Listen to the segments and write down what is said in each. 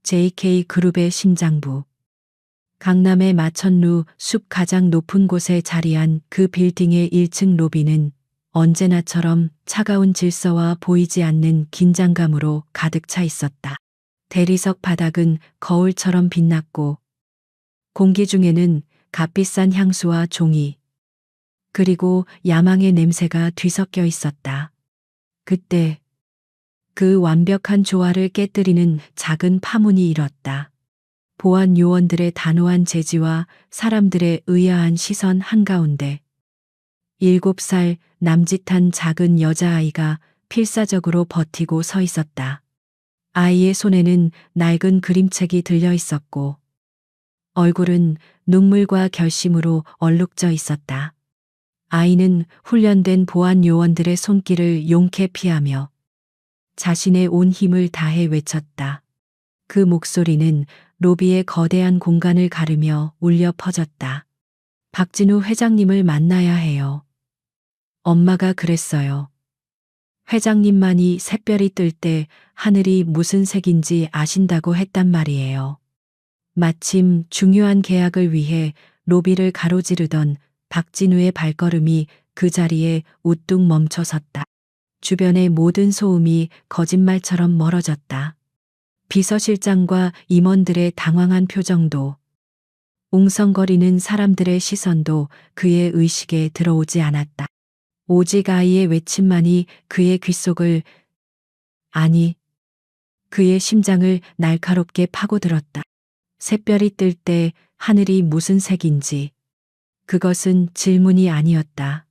JK그룹의 심장부. 강남의 마천루 숲 가장 높은 곳에 자리한 그 빌딩의 1층 로비는 언제나처럼 차가운 질서와 보이지 않는 긴장감으로 가득 차 있었다. 대리석 바닥은 거울처럼 빛났고 공기 중에는 값비싼 향수와 종이 그리고 야망의 냄새가 뒤섞여 있었다. 그때 그 완벽한 조화를 깨뜨리는 작은 파문이 일었다. 보안 요원들의 단호한 제지와 사람들의 의아한 시선 한가운데 7살 남짓한 작은 여자아이가 필사적으로 버티고 서 있었다. 아이의 손에는 낡은 그림책이 들려 있었고 얼굴은 눈물과 결심으로 얼룩져 있었다. 아이는 훈련된 보안 요원들의 손길을 용케 피하며 자신의 온 힘을 다해 외쳤다. 그 목소리는 로비의 거대한 공간을 가르며 울려 퍼졌다. 박진우 회장님을 만나야 해요. 엄마가 그랬어요. 회장님만이 샛별이 뜰 때 하늘이 무슨 색인지 아신다고 했단 말이에요. 마침 중요한 계약을 위해 로비를 가로지르던 박진우의 발걸음이 그 자리에 우뚝 멈춰 섰다. 주변의 모든 소음이 거짓말처럼 멀어졌다. 비서실장과 임원들의 당황한 표정도, 웅성거리는 사람들의 시선도 그의 의식에 들어오지 않았다. 오직 아이의 외침만이 그의 귓속을, 아니, 그의 심장을 날카롭게 파고들었다. 샛별이 뜰 때 하늘이 무슨 색인지. 그것은 질문이 아니었다.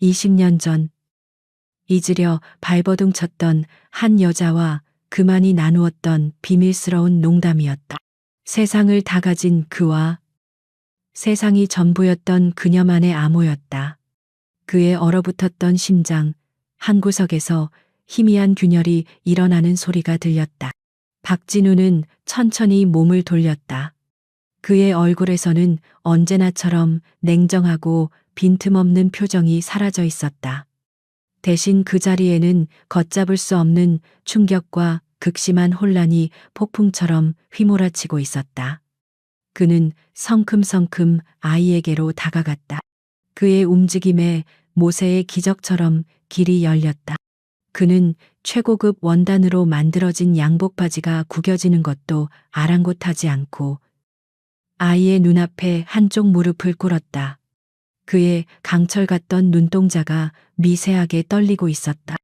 20년 전 잊으려 발버둥 쳤던 한 여자와 그만이 나누었던 비밀스러운 농담이었다. 세상을 다 가진 그와 세상이 전부였던 그녀만의 암호였다. 그의 얼어붙었던 심장 한 구석에서 희미한 균열이 일어나는 소리가 들렸다. 박진우는 천천히 몸을 돌렸다. 그의 얼굴에서는 언제나처럼 냉정하고 빈틈없는 표정이 사라져 있었다. 대신 그 자리에는 걷잡을 수 없는 충격과 극심한 혼란이 폭풍처럼 휘몰아치고 있었다. 그는 성큼성큼 아이에게로 다가갔다. 그의 움직임에 모세의 기적처럼 길이 열렸다. 그는 최고급 원단으로 만들어진 양복 바지가 구겨지는 것도 아랑곳하지 않고 아이의 눈앞에 한쪽 무릎을 꿇었다. 그의 강철 같던 눈동자가 미세하게 떨리고 있었다.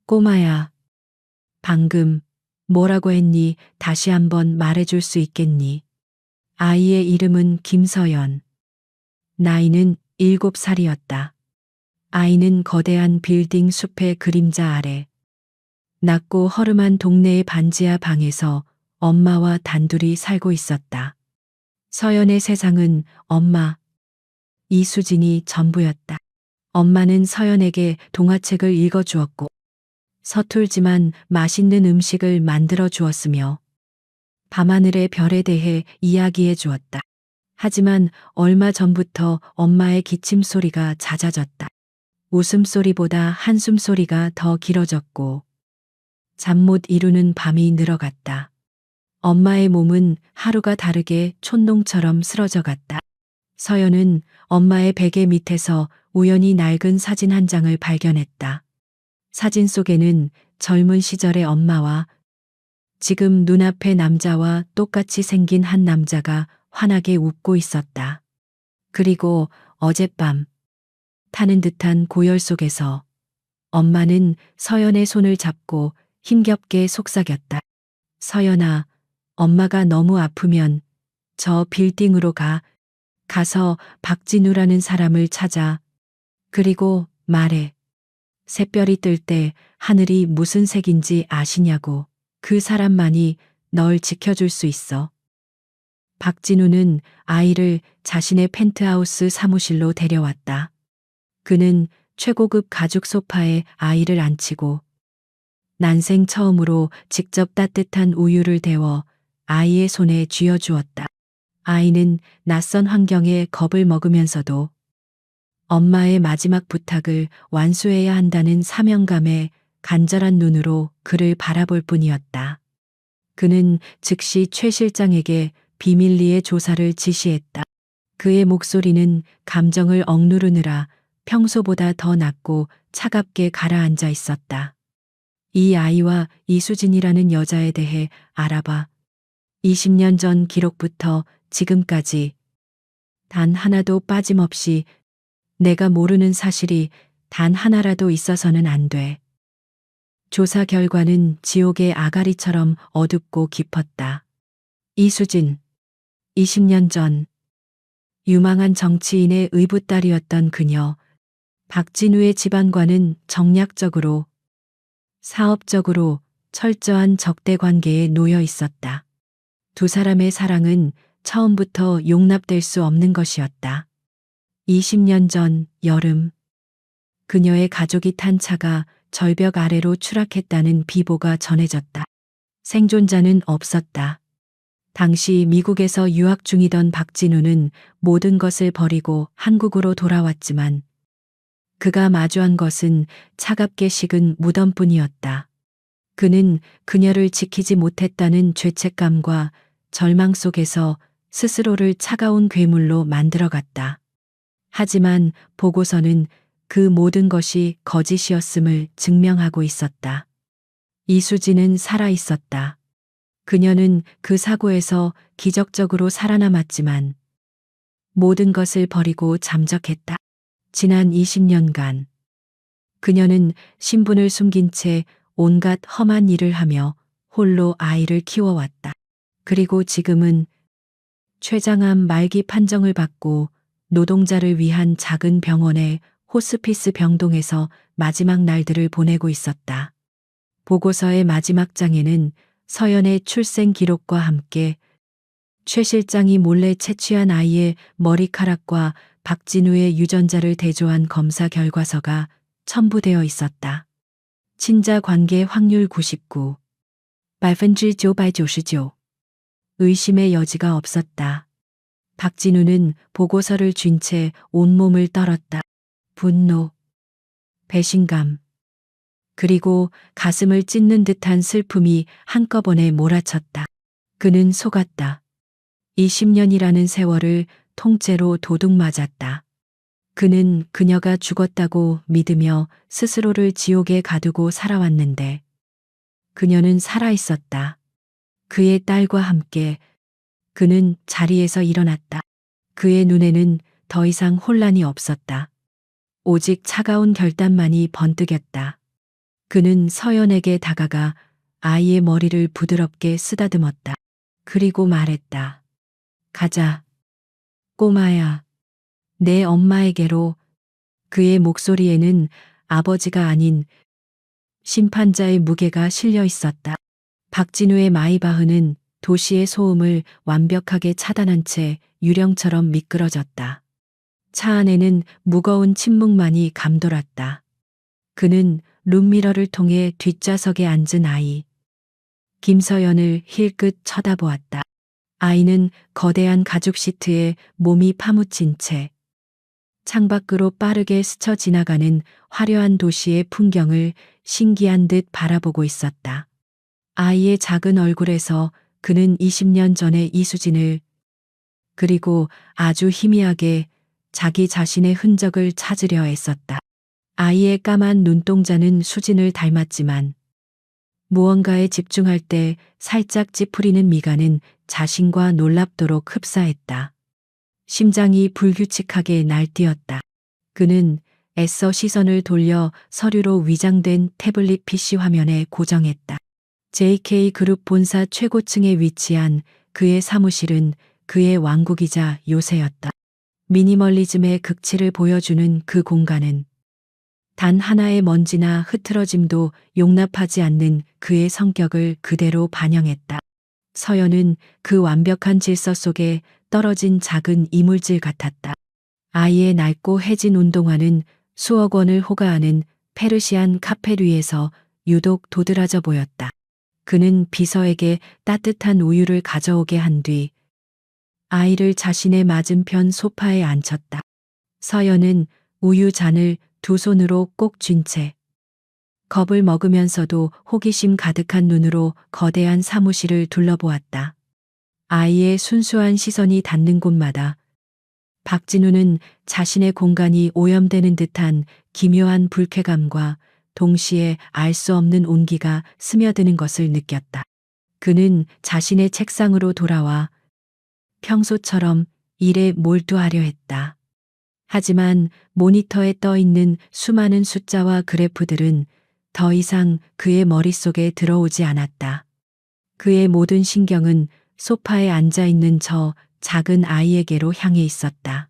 꼬마야, 방금 뭐라고 했니? 다시 한번 말해줄 수 있겠니? 아이의 이름은 김서연. 나이는 7살이었다. 아이는 거대한 빌딩 숲의 그림자 아래 낮고 허름한 동네의 반지하 방에서 엄마와 단둘이 살고 있었다. 서연의 세상은 엄마, 이수진이 전부였다. 엄마는 서연에게 동화책을 읽어주었고 서툴지만 맛있는 음식을 만들어 주었으며 밤하늘의 별에 대해 이야기해 주었다. 하지만 얼마 전부터 엄마의 기침 소리가 잦아졌다. 웃음소리보다 한숨소리가 더 길어졌고 잠 못 이루는 밤이 늘어갔다. 엄마의 몸은 하루가 다르게 촌농처럼 쓰러져 갔다. 서연은 엄마의 베개 밑에서 우연히 낡은 사진 한 장을 발견했다. 사진 속에는 젊은 시절의 엄마와 지금 눈앞의 남자와 똑같이 생긴 한 남자가 환하게 웃고 있었다. 그리고 어젯밤 타는 듯한 고열 속에서 엄마는 서연의 손을 잡고 힘겹게 속삭였다. 서연아, 엄마가 너무 아프면 저 빌딩으로 가서 박진우라는 사람을 찾아. 그리고 말해. 샛별이 뜰 때 하늘이 무슨 색인지 아시냐고. 그 사람만이 널 지켜줄 수 있어. 박진우는 아이를 자신의 펜트하우스 사무실로 데려왔다. 그는 최고급 가죽 소파에 아이를 앉히고 난생 처음으로 직접 따뜻한 우유를 데워 아이의 손에 쥐어주었다. 아이는 낯선 환경에 겁을 먹으면서도 엄마의 마지막 부탁을 완수해야 한다는 사명감에 간절한 눈으로 그를 바라볼 뿐이었다. 그는 즉시 최 실장에게 비밀리에 조사를 지시했다. 그의 목소리는 감정을 억누르느라 평소보다 더 낮고 차갑게 가라앉아 있었다. 이 아이와 이수진이라는 여자에 대해 알아봐. 20년 전 기록부터 지금까지 단 하나도 빠짐없이 내가 모르는 사실이 단 하나라도 있어서는 안 돼. 조사 결과는 지옥의 아가리처럼 어둡고 깊었다. 이수진, 20년 전 유망한 정치인의 의붓딸이었던 그녀, 박진우의 집안과는 정략적으로, 사업적으로 철저한 적대 관계에 놓여 있었다. 두 사람의 사랑은 처음부터 용납될 수 없는 것이었다. 20년 전 여름, 그녀의 가족이 탄 차가 절벽 아래로 추락했다는 비보가 전해졌다. 생존자는 없었다. 당시 미국에서 유학 중이던 박진우는 모든 것을 버리고 한국으로 돌아왔지만 그가 마주한 것은 차갑게 식은 무덤뿐이었다. 그는 그녀를 지키지 못했다는 죄책감과 절망 속에서 스스로를 차가운 괴물로 만들어갔다. 하지만 보고서는 그 모든 것이 거짓이었음을 증명하고 있었다. 이수진은 살아 있었다. 그녀는 그 사고에서 기적적으로 살아남았지만 모든 것을 버리고 잠적했다. 지난 20년간 그녀는 신분을 숨긴 채 온갖 험한 일을 하며 홀로 아이를 키워왔다. 그리고 지금은 췌장암 말기 판정을 받고 노동자를 위한 작은 병원의 호스피스 병동에서 마지막 날들을 보내고 있었다. 보고서의 마지막 장에는 서연의 출생 기록과 함께 최 실장이 몰래 채취한 아이의 머리카락과 박진우의 유전자를 대조한 검사 결과서가 첨부되어 있었다. 친자 관계 확률 99, 999%. 의심의 여지가 없었다. 박진우는 보고서를 쥔 채 온몸을 떨었다. 분노, 배신감, 그리고 가슴을 찢는 듯한 슬픔이 한꺼번에 몰아쳤다. 그는 속았다. 20년이라는 세월을 통째로 도둑 맞았다. 그는 그녀가 죽었다고 믿으며 스스로를 지옥에 가두고 살아왔는데 그녀는 살아 있었다. 그의 딸과 함께 그는 자리에서 일어났다. 그의 눈에는 더 이상 혼란이 없었다. 오직 차가운 결단만이 번뜩였다. 그는 서연에게 다가가 아이의 머리를 부드럽게 쓰다듬었다. 그리고 말했다. 가자. 꼬마야. 내 엄마에게로. 그의 목소리에는 아버지가 아닌 심판자의 무게가 실려 있었다. 박진우의 마이바흐는 도시의 소음을 완벽하게 차단한 채 유령처럼 미끄러졌다. 차 안에는 무거운 침묵만이 감돌았다. 그는 룸미러를 통해 뒷좌석에 앉은 아이 김서연을 힐끗 쳐다보았다. 아이는 거대한 가죽 시트에 몸이 파묻힌 채 창밖으로 빠르게 스쳐 지나가는 화려한 도시의 풍경을 신기한 듯 바라보고 있었다. 아이의 작은 얼굴에서 그는 20년 전의 이수진을 그리고 아주 희미하게 자기 자신의 흔적을 찾으려 애썼다. 아이의 까만 눈동자는 수진을 닮았지만 무언가에 집중할 때 살짝 찌푸리는 미간은 자신과 놀랍도록 흡사했다. 심장이 불규칙하게 날뛰었다. 그는 애써 시선을 돌려 서류로 위장된 태블릿 PC 화면에 고정했다. JK 그룹 본사 최고층에 위치한 그의 사무실은 그의 왕국이자 요새였다. 미니멀리즘의 극치를 보여주는 그 공간은 단 하나의 먼지나 흐트러짐도 용납하지 않는 그의 성격을 그대로 반영했다. 서연은 그 완벽한 질서 속에 떨어진 작은 이물질 같았다. 아이의 낡고 해진 운동화는 수억 원을 호가하는 페르시안 카펫 위에서 유독 도드라져 보였다. 그는 비서에게 따뜻한 우유를 가져오게 한 뒤 아이를 자신의 맞은편 소파에 앉혔다. 서연은 우유 잔을 두 손으로 꼭 쥔 채 겁을 먹으면서도 호기심 가득한 눈으로 거대한 사무실을 둘러보았다. 아이의 순수한 시선이 닿는 곳마다 박진우는 자신의 공간이 오염되는 듯한 기묘한 불쾌감과 동시에 알 수 없는 온기가 스며드는 것을 느꼈다. 그는 자신의 책상으로 돌아와 평소처럼 일에 몰두하려 했다. 하지만 모니터에 떠 있는 수많은 숫자와 그래프들은 더 이상 그의 머릿속에 들어오지 않았다. 그의 모든 신경은 소파에 앉아 있는 저 작은 아이에게로 향해 있었다.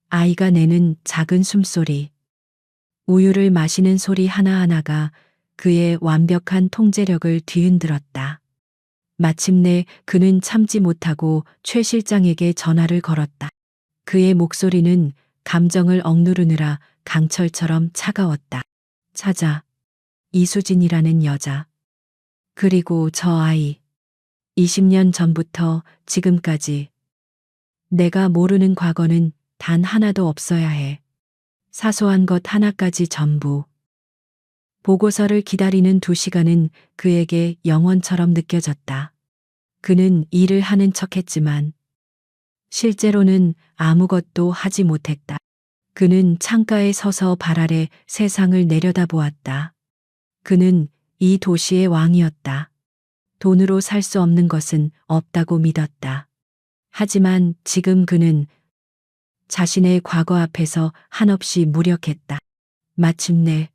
아이가 내는 작은 숨소리, 우유를 마시는 소리 하나하나가 그의 완벽한 통제력을 뒤흔들었다. 마침내 그는 참지 못하고 최 실장에게 전화를 걸었다. 그의 목소리는 감정을 억누르느라 강철처럼 차가웠다. 찾아. 이수진이라는 여자. 그리고 저 아이. 20년 전부터 지금까지 내가 모르는 과거는 단 하나도 없어야 해. 사소한 것 하나까지 전부. 보고서를 기다리는 2시간은 그에게 영원처럼 느껴졌다. 그는 일을 하는 척했지만 실제로는 아무것도 하지 못했다. 그는 창가에 서서 발 아래 세상을 내려다보았다. 그는 이 도시의 왕이었다. 돈으로 살 수 없는 것은 없다고 믿었다. 하지만 지금 그는 자신의 과거 앞에서 한없이 무력했다. 마침내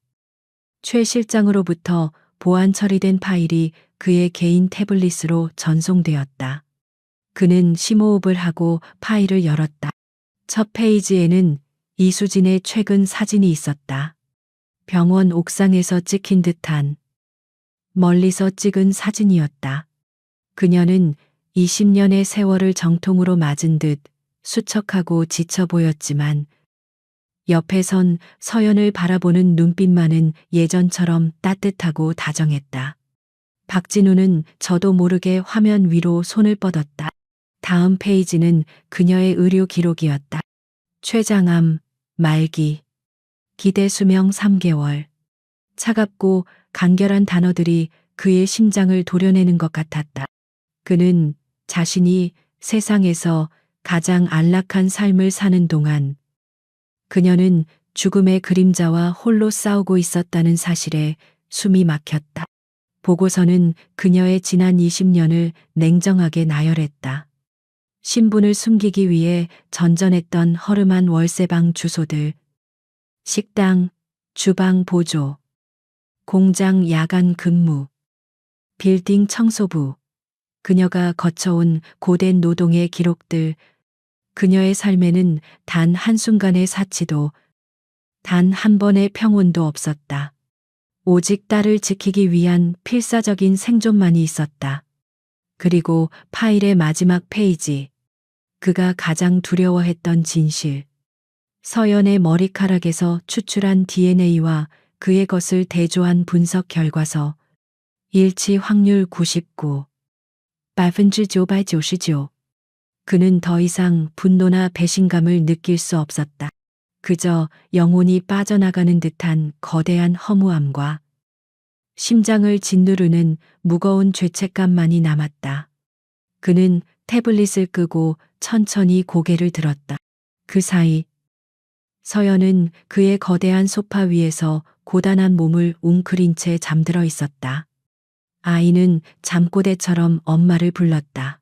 최 실장으로부터 보안 처리된 파일이 그의 개인 태블릿으로 전송되었다. 그는 심호흡을 하고 파일을 열었다. 첫 페이지에는 이수진의 최근 사진이 있었다. 병원 옥상에서 찍힌 듯한 멀리서 찍은 사진이었다. 그녀는 20년의 세월을 정통으로 맞은 듯 수척하고 지쳐 보였지만 옆에선 서연을 바라보는 눈빛만은 예전처럼 따뜻하고 다정했다. 박진우는 저도 모르게 화면 위로 손을 뻗었다. 다음 페이지는 그녀의 의료 기록이었다. 췌장암, 말기, 기대 수명 3개월. 차갑고 간결한 단어들이 그의 심장을 도려내는 것 같았다. 그는 자신이 세상에서 가장 안락한 삶을 사는 동안 그녀는 죽음의 그림자와 홀로 싸우고 있었다는 사실에 숨이 막혔다. 보고서는 그녀의 지난 20년을 냉정하게 나열했다. 신분을 숨기기 위해 전전했던 허름한 월세방 주소들, 식당, 주방 보조, 공장 야간 근무, 빌딩 청소부, 그녀가 거쳐온 고된 노동의 기록들, 그녀의 삶에는 단 한순간의 사치도, 단 한 번의 평온도 없었다. 오직 딸을 지키기 위한 필사적인 생존만이 있었다. 그리고 파일의 마지막 페이지, 그가 가장 두려워했던 진실. 서연의 머리카락에서 추출한 DNA와 그의 것을 대조한 분석 결과서, 일치 확률 99, 999%. 그는 더 이상 분노나 배신감을 느낄 수 없었다. 그저 영혼이 빠져나가는 듯한 거대한 허무함과 심장을 짓누르는 무거운 죄책감만이 남았다. 그는 태블릿을 끄고 천천히 고개를 들었다. 그 사이 서연은 그의 거대한 소파 위에서 고단한 몸을 웅크린 채 잠들어 있었다. 아이는 잠꼬대처럼 엄마를 불렀다.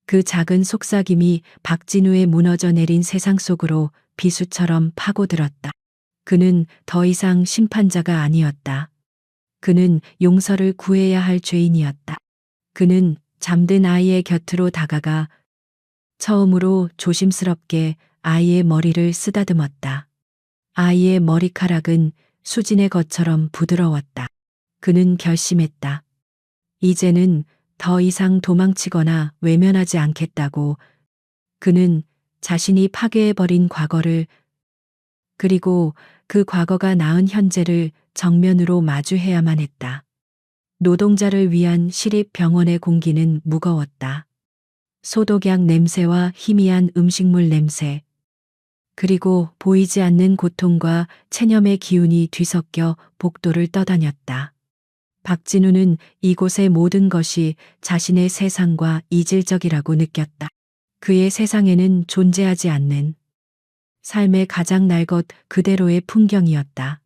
그 작은 속삭임이 박진우의 무너져 내린 세상 속으로 비수처럼 파고들었다. 그는 더 이상 심판자가 아니었다. 그는 용서를 구해야 할 죄인이었다. 그는 잠든 아이의 곁으로 다가가 처음으로 조심스럽게 아이의 머리를 쓰다듬었다. 아이의 머리카락은 수진의 것처럼 부드러웠다. 그는 결심했다. 이제는 더 이상 도망치거나 외면하지 않겠다고. 그는 자신이 파괴해버린 과거를, 그리고 그 과거가 낳은 현재를 정면으로 마주해야만 했다. 노동자를 위한 시립병원의 공기는 무거웠다. 소독약 냄새와 희미한 음식물 냄새. 그리고 보이지 않는 고통과 체념의 기운이 뒤섞여 복도를 떠다녔다. 박진우는 이곳의 모든 것이 자신의 세상과 이질적이라고 느꼈다. 그의 세상에는 존재하지 않는 삶의 가장 날 것 그대로의 풍경이었다.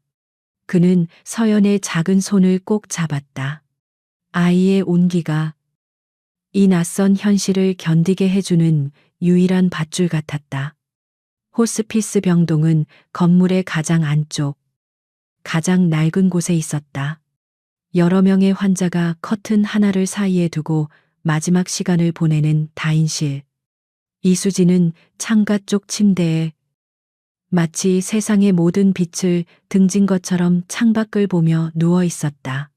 그는 서연의 작은 손을 꼭 잡았다. 아이의 온기가 이 낯선 현실을 견디게 해주는 유일한 밧줄 같았다. 호스피스 병동은 건물의 가장 안쪽, 가장 낡은 곳에 있었다. 여러 명의 환자가 커튼 하나를 사이에 두고 마지막 시간을 보내는 다인실. 이수진은 창가 쪽 침대에 마치 세상의 모든 빛을 등진 것처럼 창밖을 보며 누워 있었다.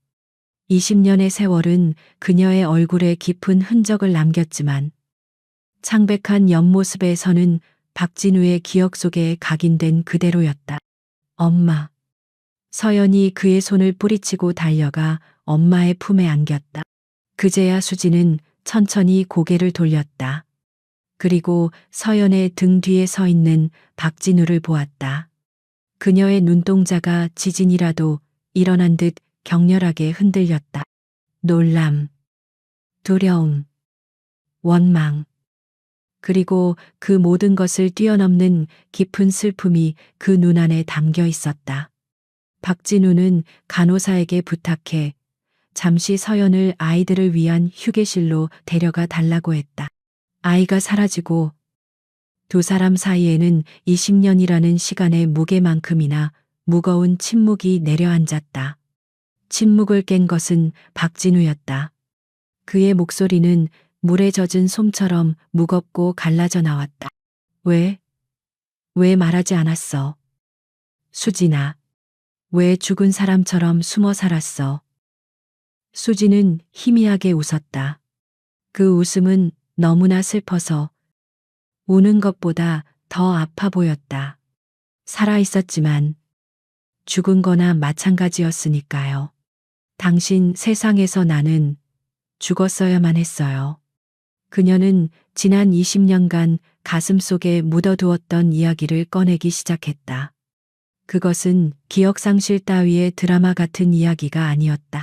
20년의 세월은 그녀의 얼굴에 깊은 흔적을 남겼지만 창백한 옆모습에서는 박진우의 기억 속에 각인된 그대로였다. 엄마. 서연이 그의 손을 뿌리치고 달려가 엄마의 품에 안겼다. 그제야 수지는 천천히 고개를 돌렸다. 그리고 서연의 등 뒤에 서 있는 박진우를 보았다. 그녀의 눈동자가 지진이라도 일어난 듯 격렬하게 흔들렸다. 놀람, 두려움, 원망, 그리고 그 모든 것을 뛰어넘는 깊은 슬픔이 그 눈 안에 담겨 있었다. 박진우는 간호사에게 부탁해 잠시 서연을 아이들을 위한 휴게실로 데려가 달라고 했다. 아이가 사라지고 두 사람 사이에는 20년이라는 시간의 무게만큼이나 무거운 침묵이 내려앉았다. 침묵을 깬 것은 박진우였다. 그의 목소리는 물에 젖은 솜처럼 무겁고 갈라져 나왔다. 왜 말하지 않았어? 수진아, 왜 죽은 사람처럼 숨어 살았어? 수지는 희미하게 웃었다. 그 웃음은 너무나 슬퍼서 우는 것보다 더 아파 보였다. 살아 있었지만 죽은 거나 마찬가지였으니까요. 당신 세상에서 나는 죽었어야만 했어요. 그녀는 지난 20년간 가슴속에 묻어두었던 이야기를 꺼내기 시작했다. 그것은 기억상실 따위의 드라마 같은 이야기가 아니었다.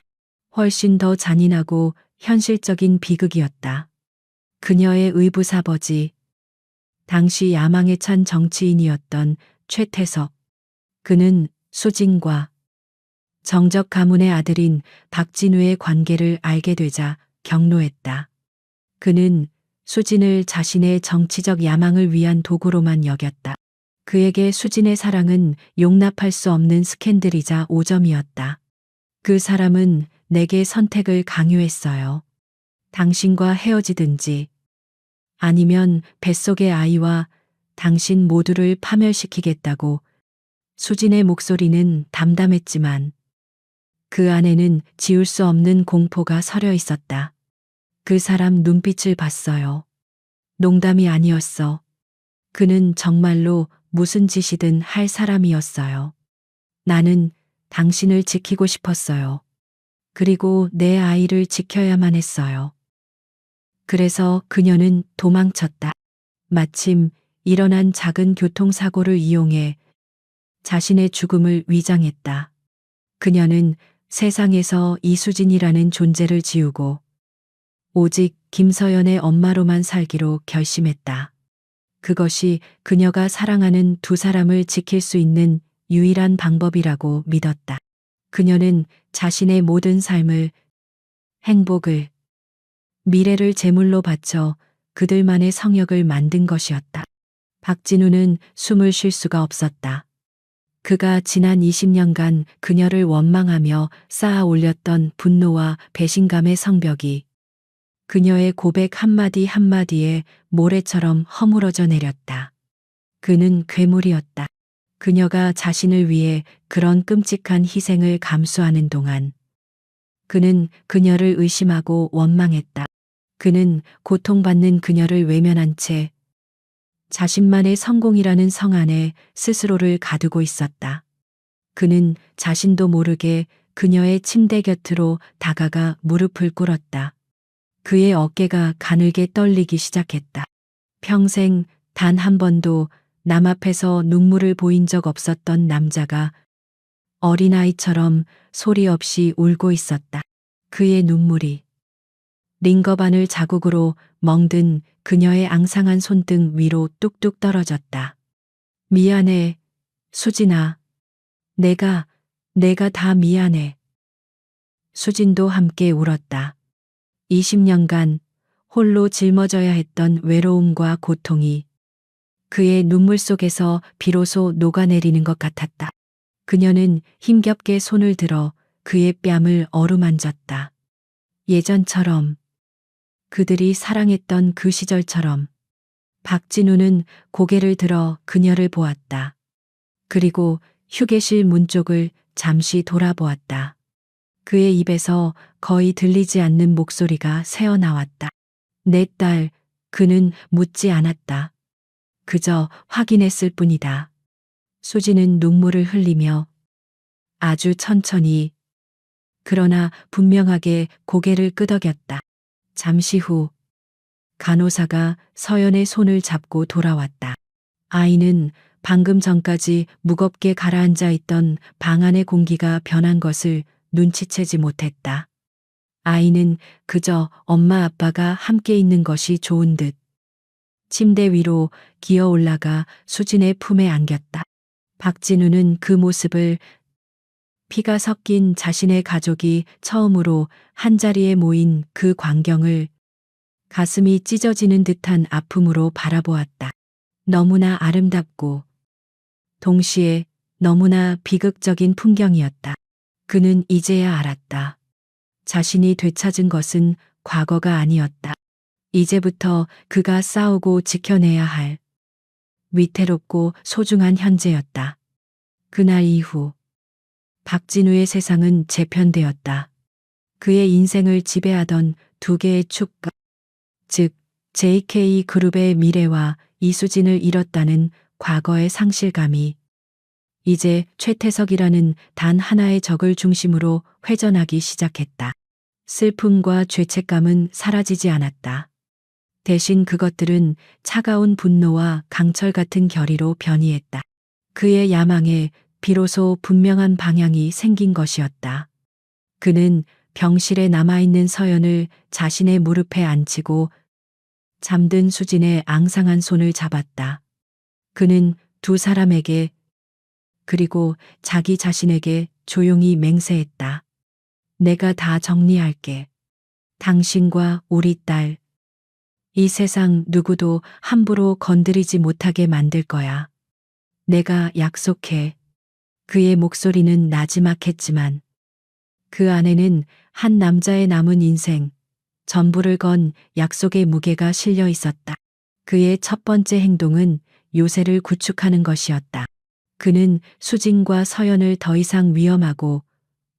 훨씬 더 잔인하고 현실적인 비극이었다. 그녀의 의붓아버지, 당시 야망에 찬 정치인이었던 최태석. 그는 수진과 정적 가문의 아들인 박진우의 관계를 알게 되자 격노했다. 그는 수진을 자신의 정치적 야망을 위한 도구로만 여겼다. 그에게 수진의 사랑은 용납할 수 없는 스캔들이자 오점이었다. 그 사람은 내게 선택을 강요했어요. 당신과 헤어지든지 아니면 뱃속의 아이와 당신 모두를 파멸시키겠다고. 수진의 목소리는 담담했지만 그 안에는 지울 수 없는 공포가 서려 있었다. 그 사람 눈빛을 봤어요. 농담이 아니었어. 그는 정말로 무슨 짓이든 할 사람이었어요. 나는 당신을 지키고 싶었어요. 그리고 내 아이를 지켜야만 했어요. 그래서 그녀는 도망쳤다. 마침 일어난 작은 교통사고를 이용해 자신의 죽음을 위장했다. 그녀는 세상에서 이수진이라는 존재를 지우고 오직 김서연의 엄마로만 살기로 결심했다. 그것이 그녀가 사랑하는 두 사람을 지킬 수 있는 유일한 방법이라고 믿었다. 그녀는 자신의 모든 삶을, 행복을, 미래를 제물로 바쳐 그들만의 성역을 만든 것이었다. 박진우는 숨을 쉴 수가 없었다. 그가 지난 20년간 그녀를 원망하며 쌓아 올렸던 분노와 배신감의 성벽이 그녀의 고백 한마디 한마디에 모래처럼 허물어져 내렸다. 그는 괴물이었다. 그녀가 자신을 위해 그런 끔찍한 희생을 감수하는 동안 그는 그녀를 의심하고 원망했다. 그는 고통받는 그녀를 외면한 채 자신만의 성공이라는 성 안에 스스로를 가두고 있었다. 그는 자신도 모르게 그녀의 침대 곁으로 다가가 무릎을 꿇었다. 그의 어깨가 가늘게 떨리기 시작했다. 평생 단 한 번도 남 앞에서 눈물을 보인 적 없었던 남자가 어린아이처럼 소리 없이 울고 있었다. 그의 눈물이 링거반을 자국으로 멍든 그녀의 앙상한 손등 위로 뚝뚝 떨어졌다. 미안해, 수진아. 내가 다 미안해. 수진도 함께 울었다. 20년간 홀로 짊어져야 했던 외로움과 고통이 그의 눈물 속에서 비로소 녹아내리는 것 같았다. 그녀는 힘겹게 손을 들어 그의 뺨을 어루만졌다. 예전처럼, 그들이 사랑했던 그 시절처럼. 박진우는 고개를 들어 그녀를 보았다. 그리고 휴게실 문 쪽을 잠시 돌아보았다. 그의 입에서 거의 들리지 않는 목소리가 새어나왔다. 내 딸, 그는 묻지 않았다. 그저 확인했을 뿐이다. 수지는 눈물을 흘리며 아주 천천히, 그러나 분명하게 고개를 끄덕였다. 잠시 후 간호사가 서연의 손을 잡고 돌아왔다. 아이는 방금 전까지 무겁게 가라앉아 있던 방 안의 공기가 변한 것을 눈치채지 못했다. 아이는 그저 엄마 아빠가 함께 있는 것이 좋은 듯 침대 위로 기어 올라가 수진의 품에 안겼다. 박진우는 그 모습을, 피가 섞인 자신의 가족이 처음으로 한자리에 모인 그 광경을 가슴이 찢어지는 듯한 아픔으로 바라보았다. 너무나 아름답고 동시에 너무나 비극적인 풍경이었다. 그는 이제야 알았다. 자신이 되찾은 것은 과거가 아니었다. 이제부터 그가 싸우고 지켜내야 할 위태롭고 소중한 현재였다. 그날 이후 박진우의 세상은 재편되었다. 그의 인생을 지배하던 두 개의 축과, 즉 JK 그룹의 미래와 이수진을 잃었다는 과거의 상실감이 이제 최태석이라는 단 하나의 적을 중심으로 회전하기 시작했다. 슬픔과 죄책감은 사라지지 않았다. 대신 그것들은 차가운 분노와 강철 같은 결의로 변이했다. 그의 야망에 비로소 분명한 방향이 생긴 것이었다. 그는 병실에 남아있는 서연을 자신의 무릎에 앉히고 잠든 수진의 앙상한 손을 잡았다. 그는 두 사람에게, 그리고 자기 자신에게 조용히 맹세했다. 내가 다 정리할게. 당신과 우리 딸. 이 세상 누구도 함부로 건드리지 못하게 만들 거야. 내가 약속해. 그의 목소리는 나지막했지만 그 안에는 한 남자의 남은 인생, 전부를 건 약속의 무게가 실려 있었다. 그의 첫 번째 행동은 요새를 구축하는 것이었다. 그는 수진과 서연을 더 이상 위험하고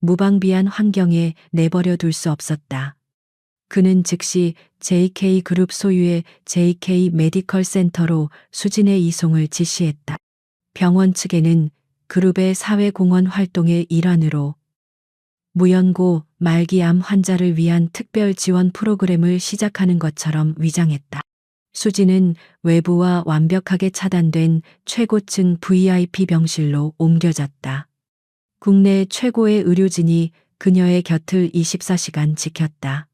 무방비한 환경에 내버려 둘 수 없었다. 그는 즉시 JK 그룹 소유의 JK 메디컬 센터로 수진의 이송을 지시했다. 병원 측에는 그룹의 사회공헌 활동의 일환으로 무연고 말기암 환자를 위한 특별 지원 프로그램을 시작하는 것처럼 위장했다. 수진은 외부와 완벽하게 차단된 최고층 VIP 병실로 옮겨졌다. 국내 최고의 의료진이 그녀의 곁을 24시간 지켰다.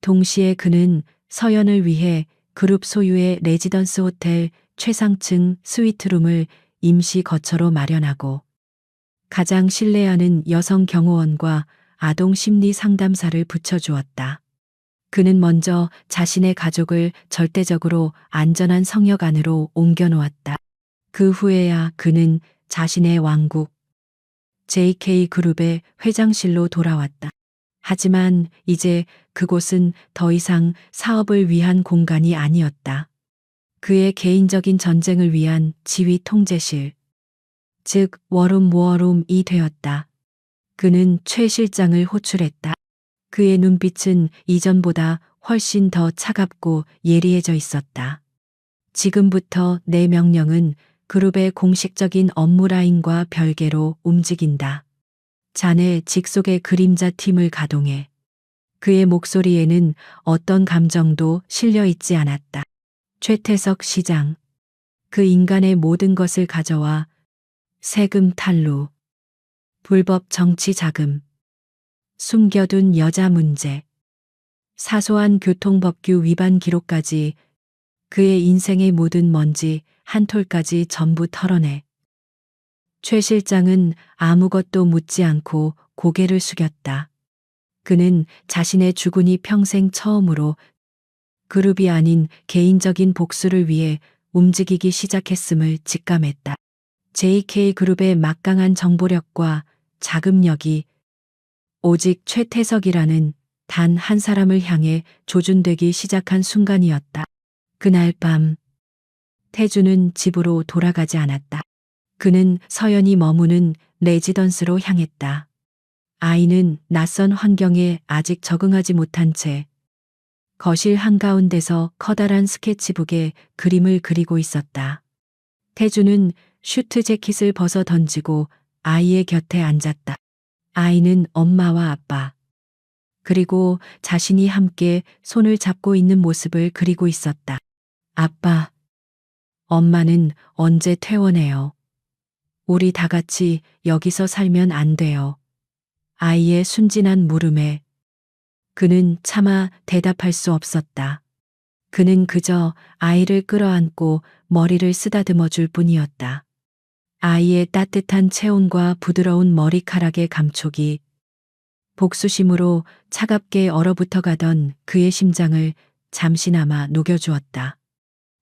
동시에 그는 서연을 위해 그룹 소유의 레지던스 호텔 최상층 스위트룸을 임시 거처로 마련하고 가장 신뢰하는 여성 경호원과 아동 심리 상담사를 붙여주었다. 그는 먼저 자신의 가족을 절대적으로 안전한 성역 안으로 옮겨놓았다. 그 후에야 그는 자신의 왕국 JK 그룹의 회장실로 돌아왔다. 하지만 이제 그곳은 더 이상 사업을 위한 공간이 아니었다. 그의 개인적인 전쟁을 위한 지휘 통제실, 즉 워룸이 되었다. 그는 최 실장을 호출했다. 그의 눈빛은 이전보다 훨씬 더 차갑고 예리해져 있었다. 지금부터 내 명령은 그룹의 공식적인 업무 라인과 별개로 움직인다. 자네 직속의 그림자 팀을 가동해. 그의 목소리에는 어떤 감정도 실려 있지 않았다. 최태석 시장. 그 인간의 모든 것을 가져와 세금 탈루, 불법 정치 자금, 숨겨둔 여자 문제, 사소한 교통법규 위반 기록까지 그의 인생의 모든 먼지 한 톨까지 전부 털어내. 최 실장은 아무것도 묻지 않고 고개를 숙였다. 그는 자신의 주군이 평생 처음으로 그룹이 아닌 개인적인 복수를 위해 움직이기 시작했음을 직감했다. JK그룹의 막강한 정보력과 자금력이 오직 최태석이라는 단 한 사람을 향해 조준되기 시작한 순간이었다. 그날 밤 태주는 집으로 돌아가지 않았다. 그는 서연이 머무는 레지던스로 향했다. 아이는 낯선 환경에 아직 적응하지 못한 채 거실 한가운데서 커다란 스케치북에 그림을 그리고 있었다. 태주는 슈트 재킷을 벗어 던지고 아이의 곁에 앉았다. 아이는 엄마와 아빠, 그리고 자신이 함께 손을 잡고 있는 모습을 그리고 있었다. 아빠, 엄마는 언제 퇴원해요? 우리 다 같이 여기서 살면 안 돼요. 아이의 순진한 물음에 그는 차마 대답할 수 없었다. 그는 그저 아이를 끌어안고 머리를 쓰다듬어 줄 뿐이었다. 아이의 따뜻한 체온과 부드러운 머리카락의 감촉이 복수심으로 차갑게 얼어붙어 가던 그의 심장을 잠시나마 녹여주었다.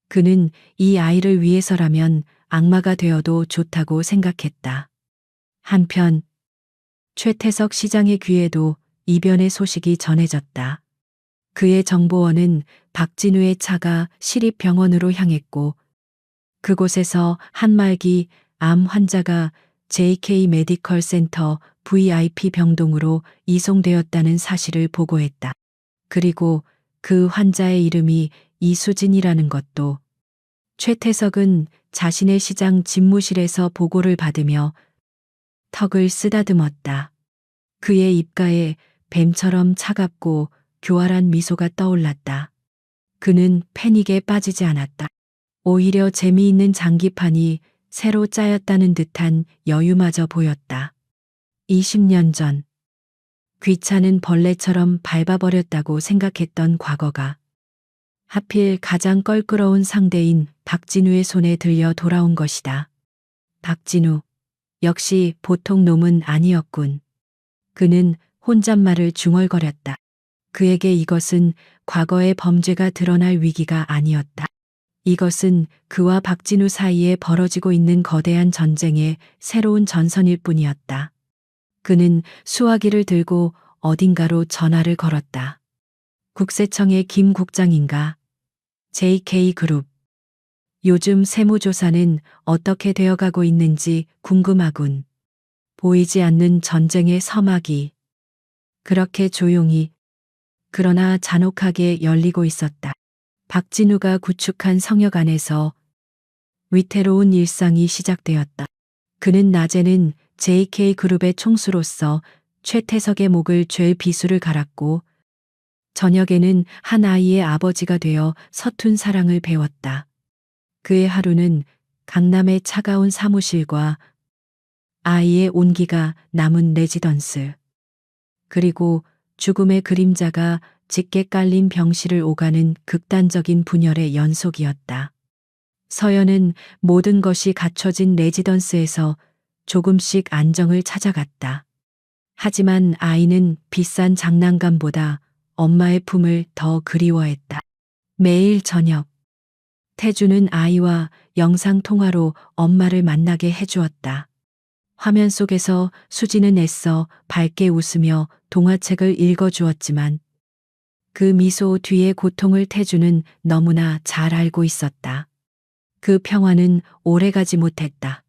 그는 이 아이를 위해서라면 악마가 되어도 좋다고 생각했다. 한편 최태석 시장의 귀에도 이변의 소식이 전해졌다. 그의 정보원은 박진우의 차가 시립병원으로 향했고 그곳에서 한말기 암 환자가 JK 메디컬 센터 VIP 병동으로 이송되었다는 사실을 보고했다. 그리고 그 환자의 이름이 이수진이라는 것도. 최태석은 자신의 시장 집무실에서 보고를 받으며 턱을 쓰다듬었다. 그의 입가에 뱀처럼 차갑고 교활한 미소가 떠올랐다. 그는 패닉에 빠지지 않았다. 오히려 재미있는 장기판이 새로 짜였다는 듯한 여유마저 보였다. 20년 전 귀찮은 벌레처럼 밟아버렸다고 생각했던 과거가 하필 가장 껄끄러운 상대인 박진우의 손에 들려 돌아온 것이다. 박진우 역시 보통 놈은 아니었군. 그는 혼잣말을 중얼거렸다. 그에게 이것은 과거의 범죄가 드러날 위기가 아니었다. 이것은 그와 박진우 사이에 벌어지고 있는 거대한 전쟁의 새로운 전선일 뿐이었다. 그는 수화기를 들고 어딘가로 전화를 걸었다. 국세청의 김 국장인가? JK그룹. 요즘 세무조사는 어떻게 되어가고 있는지 궁금하군. 보이지 않는 전쟁의 서막이 그렇게 조용히 그러나 잔혹하게 열리고 있었다. 박진우가 구축한 성역 안에서 위태로운 일상이 시작되었다. 그는 낮에는 JK그룹의 총수로서 최태석의 목을 죄 비수를 갈았고 저녁에는 한 아이의 아버지가 되어 서툰 사랑을 배웠다. 그의 하루는 강남의 차가운 사무실과 아이의 온기가 남은 레지던스, 그리고 죽음의 그림자가 짙게 깔린 병실을 오가는 극단적인 분열의 연속이었다. 서연은 모든 것이 갖춰진 레지던스에서 조금씩 안정을 찾아갔다. 하지만 아이는 비싼 장난감보다 엄마의 품을 더 그리워했다. 매일 저녁 태주는 아이와 영상통화로 엄마를 만나게 해주었다. 화면 속에서 수지는 애써 밝게 웃으며 동화책을 읽어주었지만 그 미소 뒤의 고통을 태주는 너무나 잘 알고 있었다. 그 평화는 오래가지 못했다.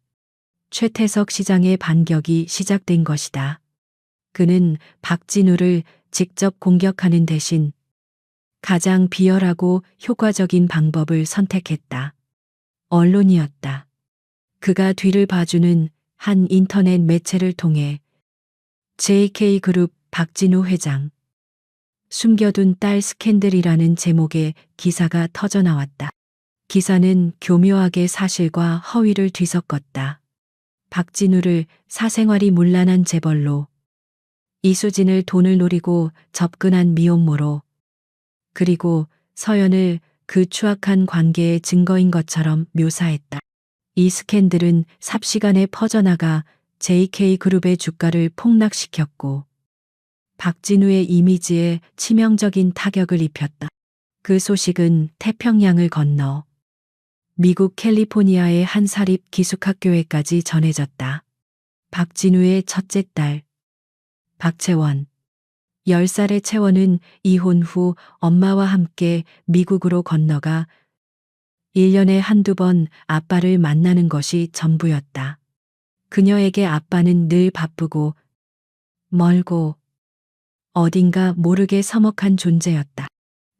최태석 시장의 반격이 시작된 것이다. 그는 박진우를 직접 공격하는 대신 가장 비열하고 효과적인 방법을 선택했다. 언론이었다. 그가 뒤를 봐주는 한 인터넷 매체를 통해 JK그룹 박진우 회장 숨겨둔 딸 스캔들이라는 제목의 기사가 터져 나왔다. 기사는 교묘하게 사실과 허위를 뒤섞었다. 박진우를 사생활이 문란한 재벌로, 이수진을 돈을 노리고 접근한 미혼모로, 그리고 서연을 그 추악한 관계의 증거인 것처럼 묘사했다. 이 스캔들은 삽시간에 퍼져나가 JK그룹의 주가를 폭락시켰고 박진우의 이미지에 치명적인 타격을 입혔다. 그 소식은 태평양을 건너 미국 캘리포니아의 한 사립 기숙학교에까지 전해졌다. 박진우의 첫째 딸 박채원. 10살의 채원은 이혼 후 엄마와 함께 미국으로 건너가 1년에 한두 번 아빠를 만나는 것이 전부였다. 그녀에게 아빠는 늘 바쁘고 멀고 어딘가 모르게 서먹한 존재였다.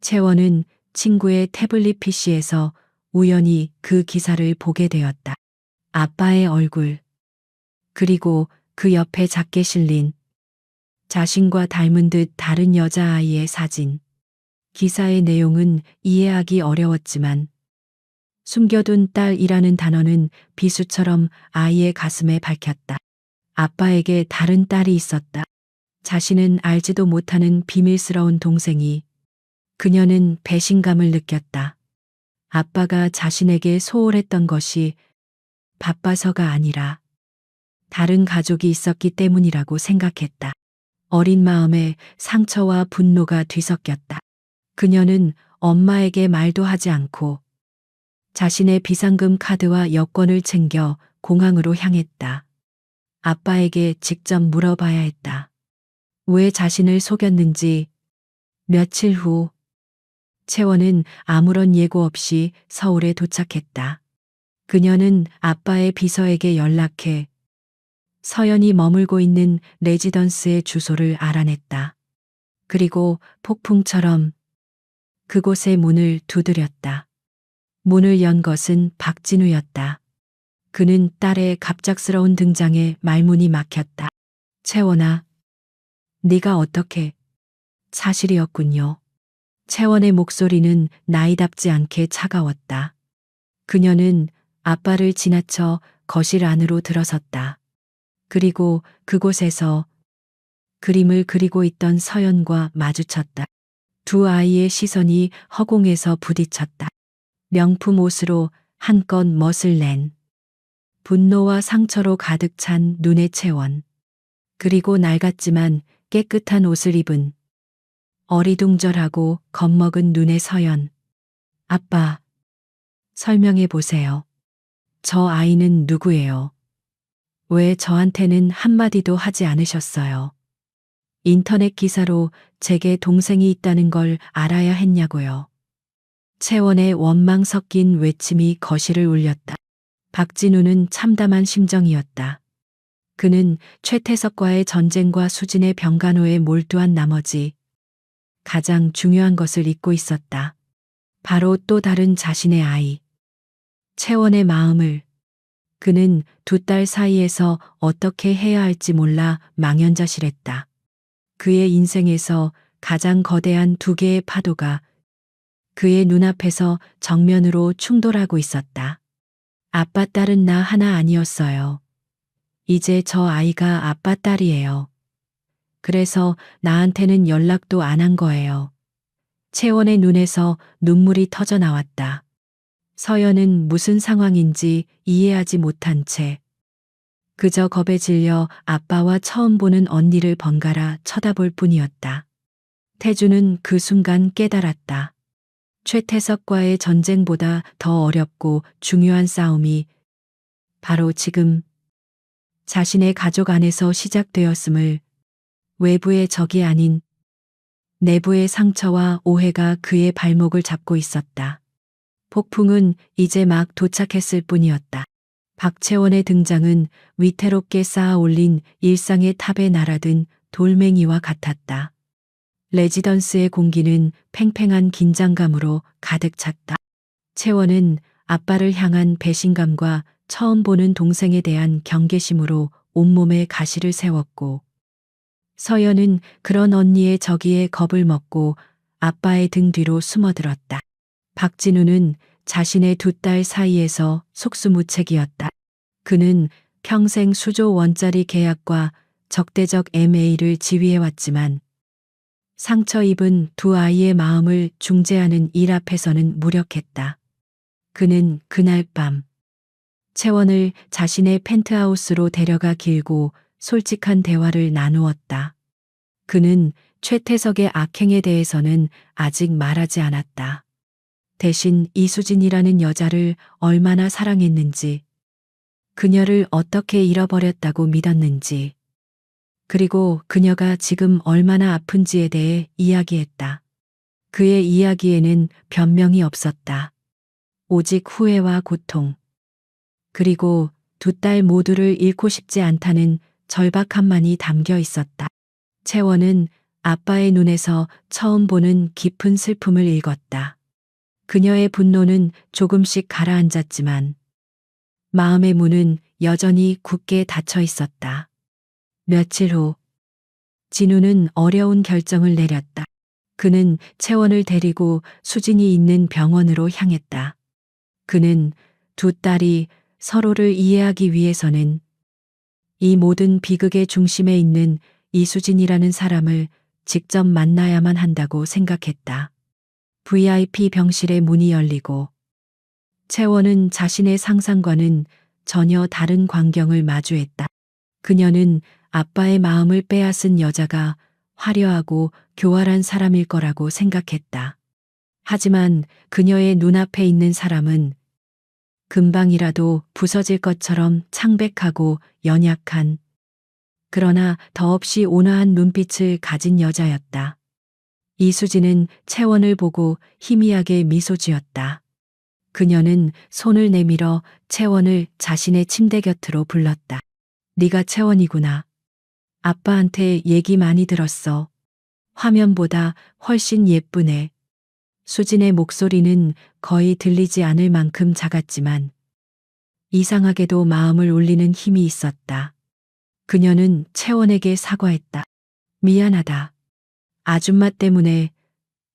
채원은 친구의 태블릿 PC에서 우연히 그 기사를 보게 되었다. 아빠의 얼굴, 그리고 그 옆에 작게 실린 자신과 닮은 듯 다른 여자아이의 사진. 기사의 내용은 이해하기 어려웠지만 숨겨둔 딸이라는 단어는 비수처럼 아이의 가슴에 박혔다. 아빠에게 다른 딸이 있었다. 자신은 알지도 못하는 비밀스러운 동생이. 그녀는 배신감을 느꼈다. 아빠가 자신에게 소홀했던 것이 바빠서가 아니라 다른 가족이 있었기 때문이라고 생각했다. 어린 마음에 상처와 분노가 뒤섞였다. 그녀는 엄마에게 말도 하지 않고 자신의 비상금 카드와 여권을 챙겨 공항으로 향했다. 아빠에게 직접 물어봐야 했다. 왜 자신을 속였는지. 며칠 후 채원은 아무런 예고 없이 서울에 도착했다. 그녀는 아빠의 비서에게 연락해 서연이 머물고 있는 레지던스의 주소를 알아냈다. 그리고 폭풍처럼 그곳의 문을 두드렸다. 문을 연 것은 박진우였다. 그는 딸의 갑작스러운 등장에 말문이 막혔다. 채원아, 네가 어떻게. 사실이었군요. 채원의 목소리는 나이답지 않게 차가웠다. 그녀는 아빠를 지나쳐 거실 안으로 들어섰다. 그리고 그곳에서 그림을 그리고 있던 서연과 마주쳤다. 두 아이의 시선이 허공에서 부딪혔다. 명품 옷으로 한껏 멋을 낸 분노와 상처로 가득 찬 눈의 채원. 그리고 낡았지만 깨끗한 옷을 입은 어리둥절하고 겁먹은 눈의 서연. 아빠, 설명해 보세요. 저 아이는 누구예요? 왜 저한테는 한마디도 하지 않으셨어요? 인터넷 기사로 제게 동생이 있다는 걸 알아야 했냐고요. 채원의 원망 섞인 외침이 거실을 울렸다. 박진우는 참담한 심정이었다. 그는 최태석과의 전쟁과 수진의 병간호에 몰두한 나머지 가장 중요한 것을 잊고 있었다. 바로 또 다른 자신의 아이. 채원의 마음을. 그는 두 딸 사이에서 어떻게 해야 할지 몰라 망연자실했다. 그의 인생에서 가장 거대한 두 개의 파도가 그의 눈앞에서 정면으로 충돌하고 있었다. 아빠 딸은 나 하나 아니었어요. 이제 저 아이가 아빠 딸이에요. 그래서 나한테는 연락도 안 한 거예요. 채원의 눈에서 눈물이 터져 나왔다. 서연은 무슨 상황인지 이해하지 못한 채 그저 겁에 질려 아빠와 처음 보는 언니를 번갈아 쳐다볼 뿐이었다. 태주는 그 순간 깨달았다. 최태석과의 전쟁보다 더 어렵고 중요한 싸움이 바로 지금 자신의 가족 안에서 시작되었음을. 외부의 적이 아닌 내부의 상처와 오해가 그의 발목을 잡고 있었다. 폭풍은 이제 막 도착했을 뿐이었다. 박채원의 등장은 위태롭게 쌓아 올린 일상의 탑에 날아든 돌멩이와 같았다. 레지던스의 공기는 팽팽한 긴장감으로 가득 찼다. 채원은 아빠를 향한 배신감과 처음 보는 동생에 대한 경계심으로 온몸에 가시를 세웠고 서연은 그런 언니의 저기에 겁을 먹고 아빠의 등 뒤로 숨어들었다. 박진우는 자신의 두 딸 사이에서 속수무책이었다. 그는 평생 수조 원짜리 계약과 적대적 MA를 지휘해왔지만 상처 입은 두 아이의 마음을 중재하는 일 앞에서는 무력했다. 그는 그날 밤 채원을 자신의 펜트하우스로 데려가 길고 솔직한 대화를 나누었다. 그는 최태석의 악행에 대해서는 아직 말하지 않았다. 대신 이수진이라는 여자를 얼마나 사랑했는지, 그녀를 어떻게 잃어버렸다고 믿었는지, 그리고 그녀가 지금 얼마나 아픈지에 대해 이야기했다. 그의 이야기에는 변명이 없었다. 오직 후회와 고통, 그리고 두 딸 모두를 잃고 싶지 않다는 절박함만이 담겨 있었다. 채원은 아빠의 눈에서 처음 보는 깊은 슬픔을 읽었다. 그녀의 분노는 조금씩 가라앉았지만 마음의 문은 여전히 굳게 닫혀 있었다. 며칠 후 진우는 어려운 결정을 내렸다. 그는 채원을 데리고 수진이 있는 병원으로 향했다. 그는 두 딸이 서로를 이해하기 위해서는 이 모든 비극의 중심에 있는 이수진이라는 사람을 직접 만나야만 한다고 생각했다. VIP 병실의 문이 열리고 채원은 자신의 상상과는 전혀 다른 광경을 마주했다. 그녀는 아빠의 마음을 빼앗은 여자가 화려하고 교활한 사람일 거라고 생각했다. 하지만 그녀의 눈앞에 있는 사람은 금방이라도 부서질 것처럼 창백하고 연약한, 그러나 더없이 온화한 눈빛을 가진 여자였다. 이수진은 채원을 보고 희미하게 미소 지었다. 그녀는 손을 내밀어 채원을 자신의 침대 곁으로 불렀다. 네가 채원이구나. 아빠한테 얘기 많이 들었어. 화면보다 훨씬 예쁘네. 수진의 목소리는 거의 들리지 않을 만큼 작았지만 이상하게도 마음을 울리는 힘이 있었다. 그녀는 채원에게 사과했다. 미안하다. 아줌마 때문에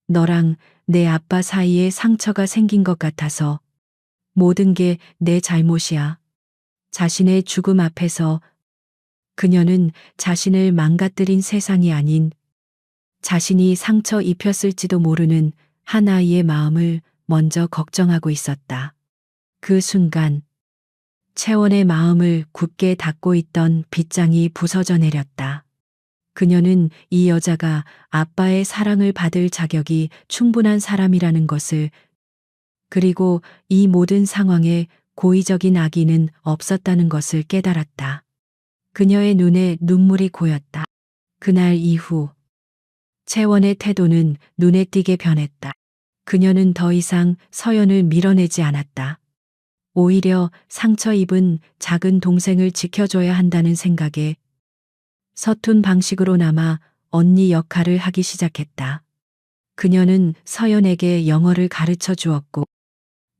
너랑 내 아빠 사이에 상처가 생긴 것 같아서 모든 게 내 잘못이야. 자신의 죽음 앞에서 그녀는 자신을 망가뜨린 세상이 아닌 자신이 상처 입혔을지도 모르는 한 아이의 마음을 먼저 걱정하고 있었다. 그 순간 채원의 마음을 굳게 닫고 있던 빗장이 부서져 내렸다. 그녀는 이 여자가 아빠의 사랑을 받을 자격이 충분한 사람이라는 것을, 그리고 이 모든 상황에 고의적인 악의는 없었다는 것을 깨달았다. 그녀의 눈에 눈물이 고였다. 그날 이후 채원의 태도는 눈에 띄게 변했다. 그녀는 더 이상 서연을 밀어내지 않았다. 오히려 상처 입은 작은 동생을 지켜줘야 한다는 생각에 서툰 방식으로나마 언니 역할을 하기 시작했다. 그녀는 서연에게 영어를 가르쳐 주었고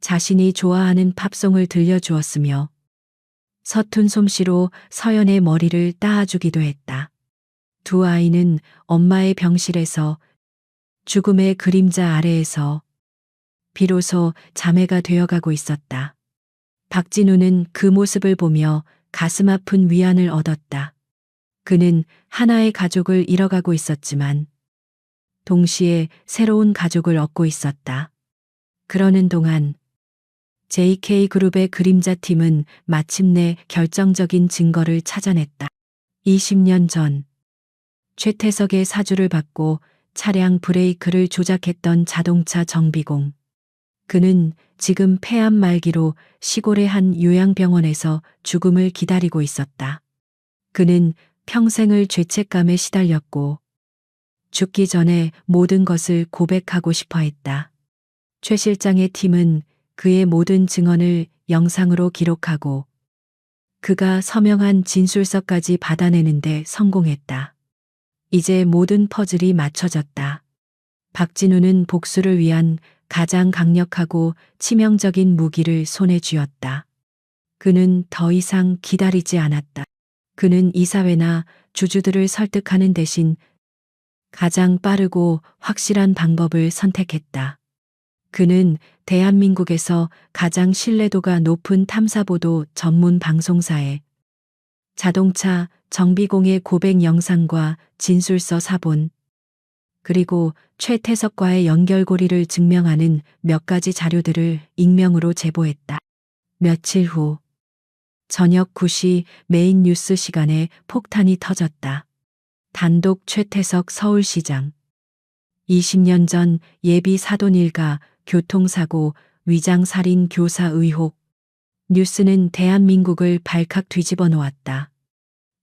자신이 좋아하는 팝송을 들려주었으며 서툰 솜씨로 서연의 머리를 따아주기도 했다. 두 아이는 엄마의 병실에서, 죽음의 그림자 아래에서 비로소 자매가 되어가고 있었다. 박진우는 그 모습을 보며 가슴 아픈 위안을 얻었다. 그는 하나의 가족을 잃어가고 있었지만 동시에 새로운 가족을 얻고 있었다. 그러는 동안 JK그룹의 그림자팀은 마침내 결정적인 증거를 찾아냈다. 20년 전 최태석의 사주를 받고 차량 브레이크를 조작했던 자동차 정비공. 그는 지금 폐암 말기로 시골의 한 요양병원에서 죽음을 기다리고 있었다. 그는 평생을 죄책감에 시달렸고 죽기 전에 모든 것을 고백하고 싶어 했다. 최 실장의 팀은 그의 모든 증언을 영상으로 기록하고 그가 서명한 진술서까지 받아내는데 성공했다. 이제 모든 퍼즐이 맞춰졌다. 박진우는 복수를 위한 가장 강력하고 치명적인 무기를 손에 쥐었다. 그는 더 이상 기다리지 않았다. 그는 이사회나 주주들을 설득하는 대신 가장 빠르고 확실한 방법을 선택했다. 그는 대한민국에서 가장 신뢰도가 높은 탐사보도 전문 방송사에 자동차 정비공의 고백 영상과 진술서 사본, 그리고 최태석과의 연결고리를 증명하는 몇 가지 자료들을 익명으로 제보했다. 며칠 후 저녁 9시 메인 뉴스 시간에 폭탄이 터졌다. 단독 최태석 서울시장. 20년 전 예비 사돈 일가 교통사고 위장살인 교사 의혹. 뉴스는 대한민국을 발칵 뒤집어 놓았다.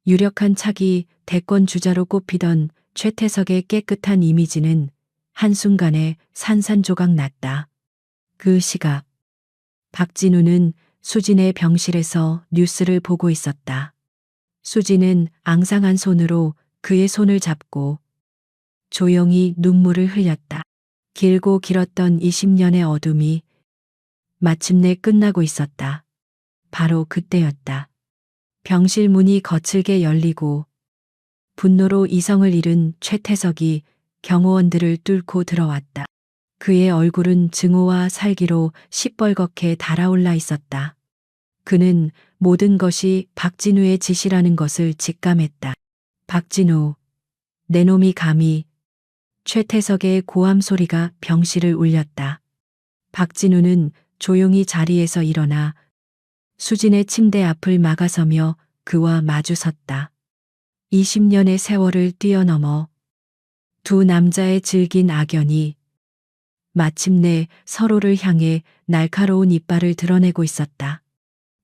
유력한 차기 대권 주자로 꼽히던 최태석의 깨끗한 이미지는 한순간에 산산조각 났다. 그 시각 박진우는 수진의 병실에서 뉴스를 보고 있었다. 수진은 앙상한 손으로 그의 손을 잡고 조용히 눈물을 흘렸다. 길고 길었던 20년의 어둠이 마침내 끝나고 있었다. 바로 그때였다. 병실 문이 거칠게 열리고 분노로 이성을 잃은 최태석이 경호원들을 뚫고 들어왔다. 그의 얼굴은 증오와 살기로 시뻘겋게 달아올라 있었다. 그는 모든 것이 박진우의 짓이라는 것을 직감했다. 박진우, 내 놈이 감히. 최태석의 고함 소리가 병실을 울렸다. 박진우는 조용히 자리에서 일어나 수진의 침대 앞을 막아서며 그와 마주섰다. 20년의 세월을 뛰어넘어 두 남자의 질긴 악연이 마침내 서로를 향해 날카로운 이빨을 드러내고 있었다.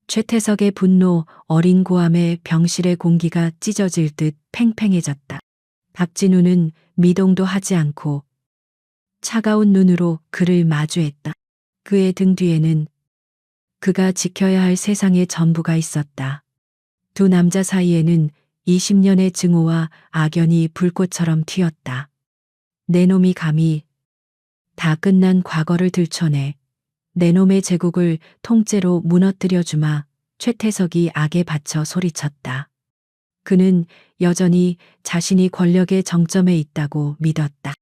최태석의 분노, 어린 고함에 병실의 공기가 찢어질 듯 팽팽해졌다. 박진우는 미동도 하지 않고 차가운 눈으로 그를 마주했다. 그의 등 뒤에는 그가 지켜야 할 세상의 전부가 있었다. 두 남자 사이에는 20년의 증오와 악연이 불꽃처럼 튀었다. 내 놈이 감히 다 끝난 과거를 들춰내 내 놈의 제국을 통째로 무너뜨려 주마. 최태석이 악에 받쳐 소리쳤다. 그는 여전히 자신이 권력의 정점에 있다고 믿었다.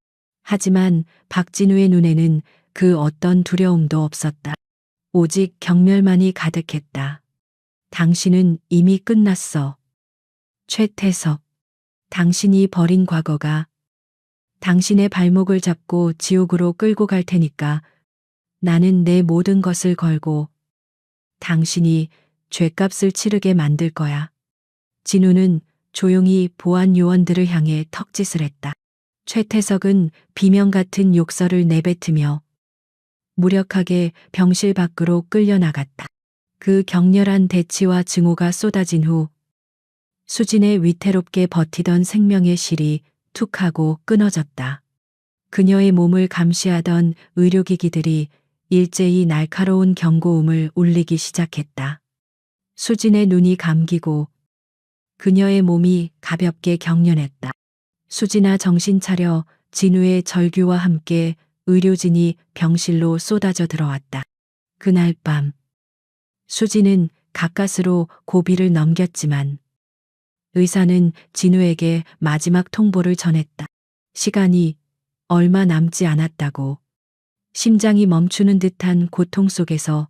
하지만 박진우의 눈에는 그 어떤 두려움도 없었다. 오직 경멸만이 가득했다. 당신은 이미 끝났어. 최태석, 당신이 버린 과거가 당신의 발목을 잡고 지옥으로 끌고 갈 테니까 나는 내 모든 것을 걸고 당신이 죗값을 치르게 만들 거야. 진우는 조용히 보안 요원들을 향해 턱짓을 했다. 최태석은 비명 같은 욕설을 내뱉으며 무력하게 병실 밖으로 끌려나갔다. 그 격렬한 대치와 증오가 쏟아진 후 수진의 위태롭게 버티던 생명의 실이 툭 하고 끊어졌다. 그녀의 몸을 감시하던 의료기기들이 일제히 날카로운 경고음을 울리기 시작했다. 수진의 눈이 감기고 그녀의 몸이 가볍게 경련했다. 수진아, 정신 차려. 진우의 절규와 함께 의료진이 병실로 쏟아져 들어왔다. 그날 밤 수진은 가까스로 고비를 넘겼지만 의사는 진우에게 마지막 통보를 전했다. 시간이 얼마 남지 않았다고. 심장이 멈추는 듯한 고통 속에서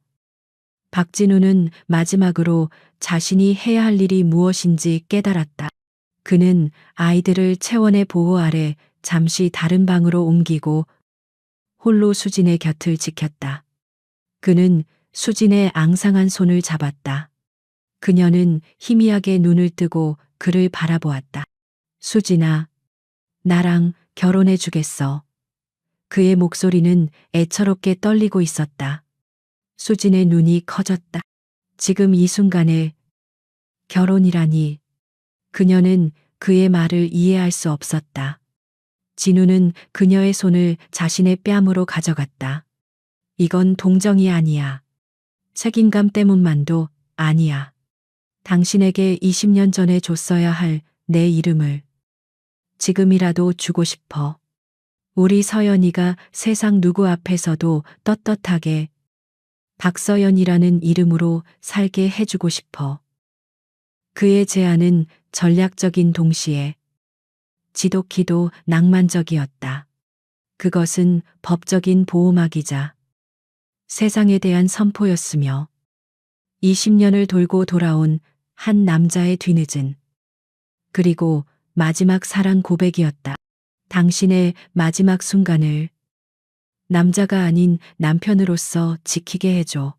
박진우는 마지막으로 자신이 해야 할 일이 무엇인지 깨달았다. 그는 아이들을 채원의 보호 아래 잠시 다른 방으로 옮기고 홀로 수진의 곁을 지켰다. 그는 수진의 앙상한 손을 잡았다. 그녀는 희미하게 눈을 뜨고 그를 바라보았다. 수진아, 나랑 결혼해 주겠어. 그의 목소리는 애처롭게 떨리고 있었다. 수진의 눈이 커졌다. 지금 이 순간에 결혼이라니. 그녀는 그의 말을 이해할 수 없었다. 진우는 그녀의 손을 자신의 뺨으로 가져갔다. 이건 동정이 아니야. 책임감 때문만도 아니야. 당신에게 20년 전에 줬어야 할 내 이름을 지금이라도 주고 싶어. 우리 서연이가 세상 누구 앞에서도 떳떳하게 박서연이라는 이름으로 살게 해주고 싶어. 그의 제안은 전략적인 동시에 지독히도 낭만적이었다. 그것은 법적인 보호막이자 세상에 대한 선포였으며 20년을 돌고 돌아온 한 남자의 뒤늦은 그리고 마지막 사랑 고백이었다. 당신의 마지막 순간을 남자가 아닌 남편으로서 지키게 해줘.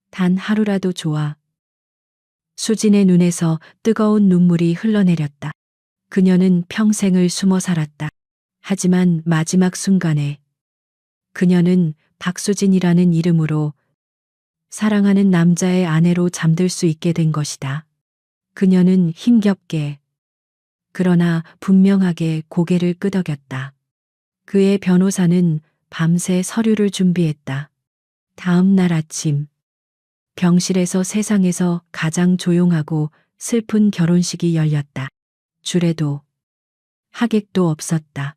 단 하루라도 좋아. 수진의 눈에서 뜨거운 눈물이 흘러내렸다. 그녀는 평생을 숨어 살았다. 하지만 마지막 순간에 그녀는 박수진이라는 이름으로 사랑하는 남자의 아내로 잠들 수 있게 된 것이다. 그녀는 힘겹게 그러나 분명하게 고개를 끄덕였다. 그의 변호사는 밤새 서류를 준비했다. 다음 날 아침 병실에서 세상에서 가장 조용하고 슬픈 결혼식이 열렸다. 줄에도 하객도 없었다.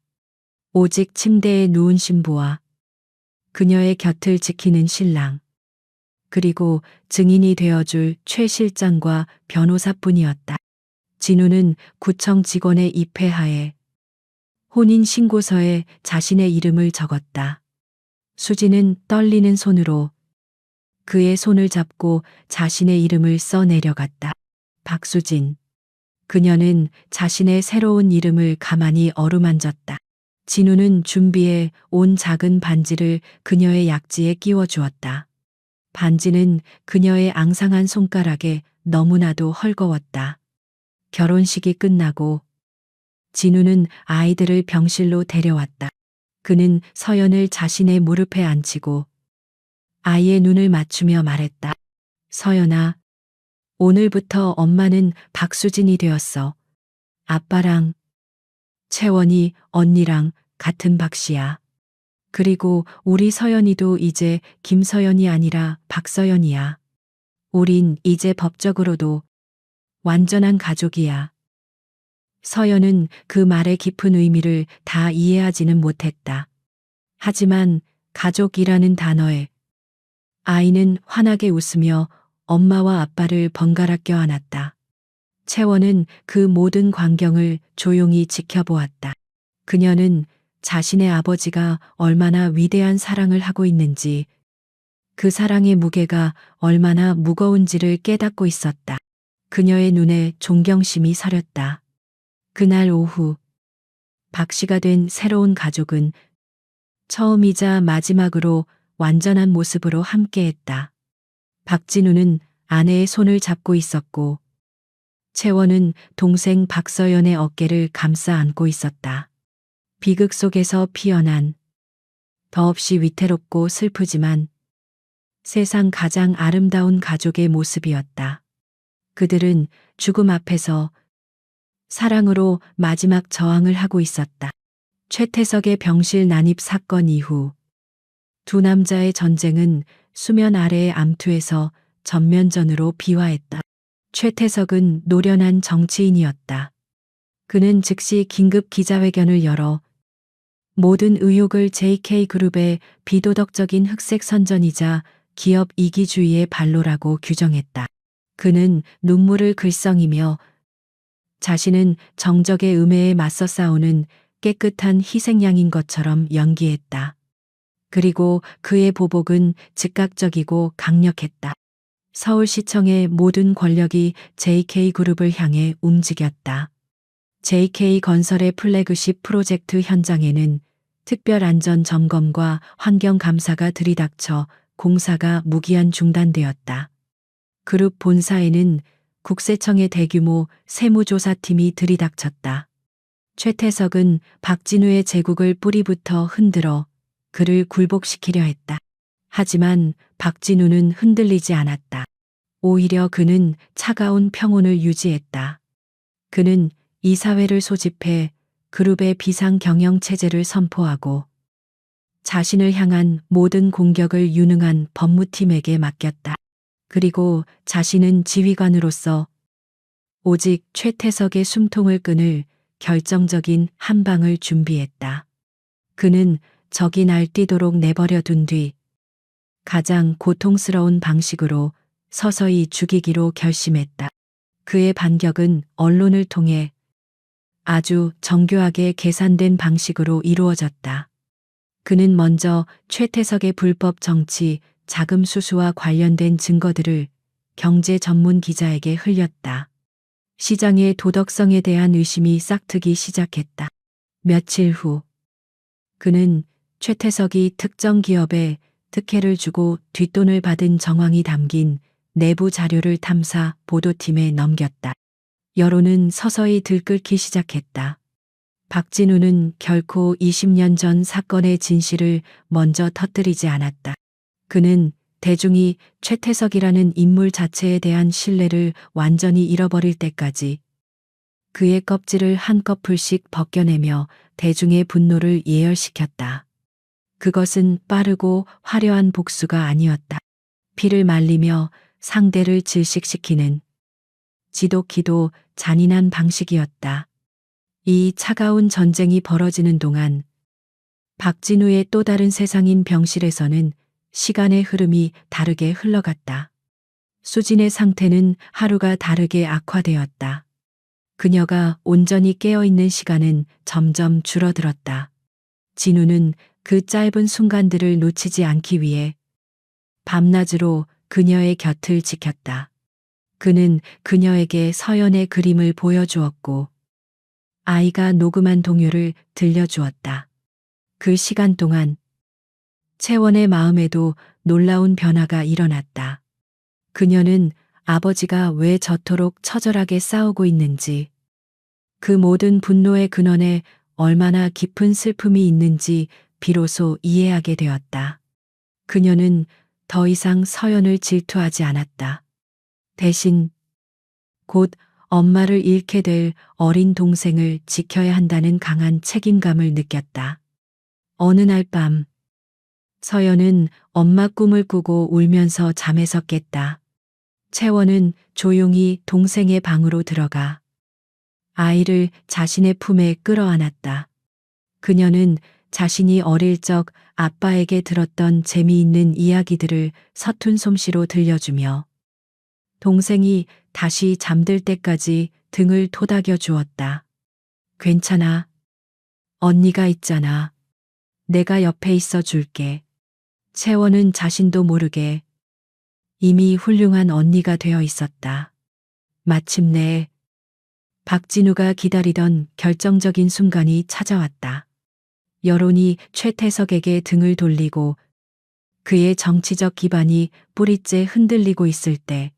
오직 침대에 누운 신부와 그녀의 곁을 지키는 신랑, 그리고 증인이 되어줄 최 실장과 변호사뿐이었다. 진우는 구청 직원의 입회하에 혼인신고서에 자신의 이름을 적었다. 수지는 떨리는 손으로 그의 손을 잡고 자신의 이름을 써 내려갔다. 박수진. 그녀는 자신의 새로운 이름을 가만히 어루만졌다. 진우는 준비해 온 작은 반지를 그녀의 약지에 끼워 주었다. 반지는 그녀의 앙상한 손가락에 너무나도 헐거웠다. 결혼식이 끝나고 진우는 아이들을 병실로 데려왔다. 그는 서연을 자신의 무릎에 앉히고 아이의 눈을 맞추며 말했다. 서연아, 오늘부터 엄마는 박수진이 되었어. 아빠랑 채원이 언니랑 같은 박씨야. 그리고 우리 서연이도 이제 김서연이 아니라 박서연이야. 우린 이제 법적으로도 완전한 가족이야. 서연은 그 말의 깊은 의미를 다 이해하지는 못했다. 하지만 가족이라는 단어에 아이는 환하게 웃으며 엄마와 아빠를 번갈아 껴안았다. 채원은 그 모든 광경을 조용히 지켜보았다. 그녀는 자신의 아버지가 얼마나 위대한 사랑을 하고 있는지, 그 사랑의 무게가 얼마나 무거운지를 깨닫고 있었다. 그녀의 눈에 존경심이 서렸다. 그날 오후 박 씨가 된 새로운 가족은 처음이자 마지막으로 완전한 모습으로 함께했다. 박진우는 아내의 손을 잡고 있었고 채원은 동생 박서연의 어깨를 감싸 안고 있었다. 비극 속에서 피어난 더없이 위태롭고 슬프지만 세상 가장 아름다운 가족의 모습이었다. 그들은 죽음 앞에서 사랑으로 마지막 저항을 하고 있었다. 최태석의 병실 난입 사건 이후 두 남자의 전쟁은 수면 아래의 암투에서 전면전으로 비화했다. 최태석은 노련한 정치인이었다. 그는 즉시 긴급 기자회견을 열어 모든 의혹을 JK그룹의 비도덕적인 흑색 선전이자 기업 이기주의의 발로라고 규정했다. 그는 눈물을 글썽이며 자신은 정적의 음해에 맞서 싸우는 깨끗한 희생양인 것처럼 연기했다. 그리고 그의 보복은 즉각적이고 강력했다. 서울시청의 모든 권력이 JK그룹을 향해 움직였다. JK건설의 플래그십 프로젝트 현장에는 특별안전점검과 환경감사가 들이닥쳐 공사가 무기한 중단되었다. 그룹 본사에는 국세청의 대규모 세무조사팀이 들이닥쳤다. 최태석은 박진우의 제국을 뿌리부터 흔들어 그를 굴복시키려 했다. 하지만 박진우는 흔들리지 않았다. 오히려 그는 차가운 평온을 유지했다. 그는 이사회를 소집해 그룹의 비상 경영 체제를 선포하고 자신을 향한 모든 공격을 유능한 법무팀에게 맡겼다. 그리고 자신은 지휘관으로서 오직 최태석의 숨통을 끊을 결정적인 한 방을 준비했다. 그는 적이 날뛰도록 내버려 둔 뒤 가장 고통스러운 방식으로 서서히 죽이기로 결심했다. 그의 반격은 언론을 통해 아주 정교하게 계산된 방식으로 이루어졌다. 그는 먼저 최태석의 불법 정치 자금 수수와 관련된 증거들을 경제 전문 기자에게 흘렸다. 시장의 도덕성에 대한 의심이 싹트기 시작했다. 며칠 후 그는 최태석이 특정 기업에 특혜를 주고 뒷돈을 받은 정황이 담긴 내부 자료를 탐사 보도팀에 넘겼다. 여론은 서서히 들끓기 시작했다. 박진우는 결코 20년 전 사건의 진실을 먼저 터뜨리지 않았다. 그는 대중이 최태석이라는 인물 자체에 대한 신뢰를 완전히 잃어버릴 때까지 그의 껍질을 한꺼풀씩 벗겨내며 대중의 분노를 예열시켰다. 그것은 빠르고 화려한 복수가 아니었다. 피를 말리며 상대를 질식시키는 지독히도 잔인한 방식이었다. 이 차가운 전쟁이 벌어지는 동안 박진우의 또 다른 세상인 병실에서는 시간의 흐름이 다르게 흘러갔다. 수진의 상태는 하루가 다르게 악화되었다. 그녀가 온전히 깨어있는 시간은 점점 줄어들었다. 진우는 그 짧은 순간들을 놓치지 않기 위해 밤낮으로 그녀의 곁을 지켰다. 그는 그녀에게 서연의 그림을 보여주었고 아이가 녹음한 동요를 들려주었다. 그 시간 동안 채원의 마음에도 놀라운 변화가 일어났다. 그녀는 아버지가 왜 저토록 처절하게 싸우고 있는지, 그 모든 분노의 근원에 얼마나 깊은 슬픔이 있는지 비로소 이해하게 되었다. 그녀는 더 이상 서연을 질투하지 않았다. 대신 곧 엄마를 잃게 될 어린 동생을 지켜야 한다는 강한 책임감을 느꼈다. 어느 날 밤, 서연은 엄마 꿈을 꾸고 울면서 잠에서 깼다. 채원은 조용히 동생의 방으로 들어가 아이를 자신의 품에 끌어안았다. 그녀는 자신이 어릴 적 아빠에게 들었던 재미있는 이야기들을 서툰 솜씨로 들려주며 동생이 다시 잠들 때까지 등을 토닥여 주었다. 괜찮아. 언니가 있잖아. 내가 옆에 있어 줄게. 채원은 자신도 모르게 이미 훌륭한 언니가 되어 있었다. 마침내 박진우가 기다리던 결정적인 순간이 찾아왔다. 여론이 최태석에게 등을 돌리고 그의 정치적 기반이 뿌리째 흔들리고 있을 때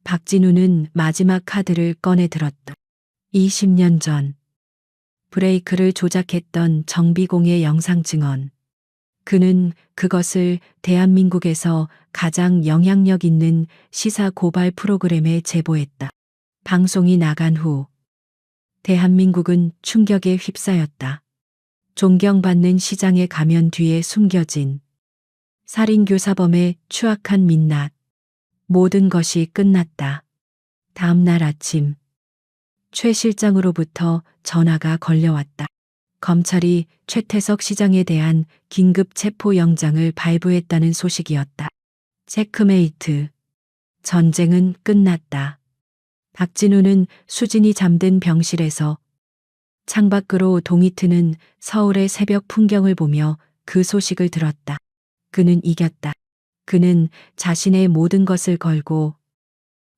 박진우는 마지막 카드를 꺼내 들었다. 20년 전 브레이크를 조작했던 정비공의 영상 증언. 그는 그것을 대한민국에서 가장 영향력 있는 시사 고발 프로그램에 제보했다. 방송이 나간 후 대한민국은 충격에 휩싸였다. 존경받는 시장의 가면 뒤에 숨겨진 살인교사범의 추악한 민낯. 모든 것이 끝났다. 다음 날 아침 최 실장으로부터 전화가 걸려왔다. 검찰이 최태석 시장에 대한 긴급 체포영장을 발부했다는 소식이었다. 체크메이트. 전쟁은 끝났다. 박진우는 수진이 잠든 병실에서 창밖으로 동이 트는 서울의 새벽 풍경을 보며 그 소식을 들었다. 그는 이겼다. 그는 자신의 모든 것을 걸고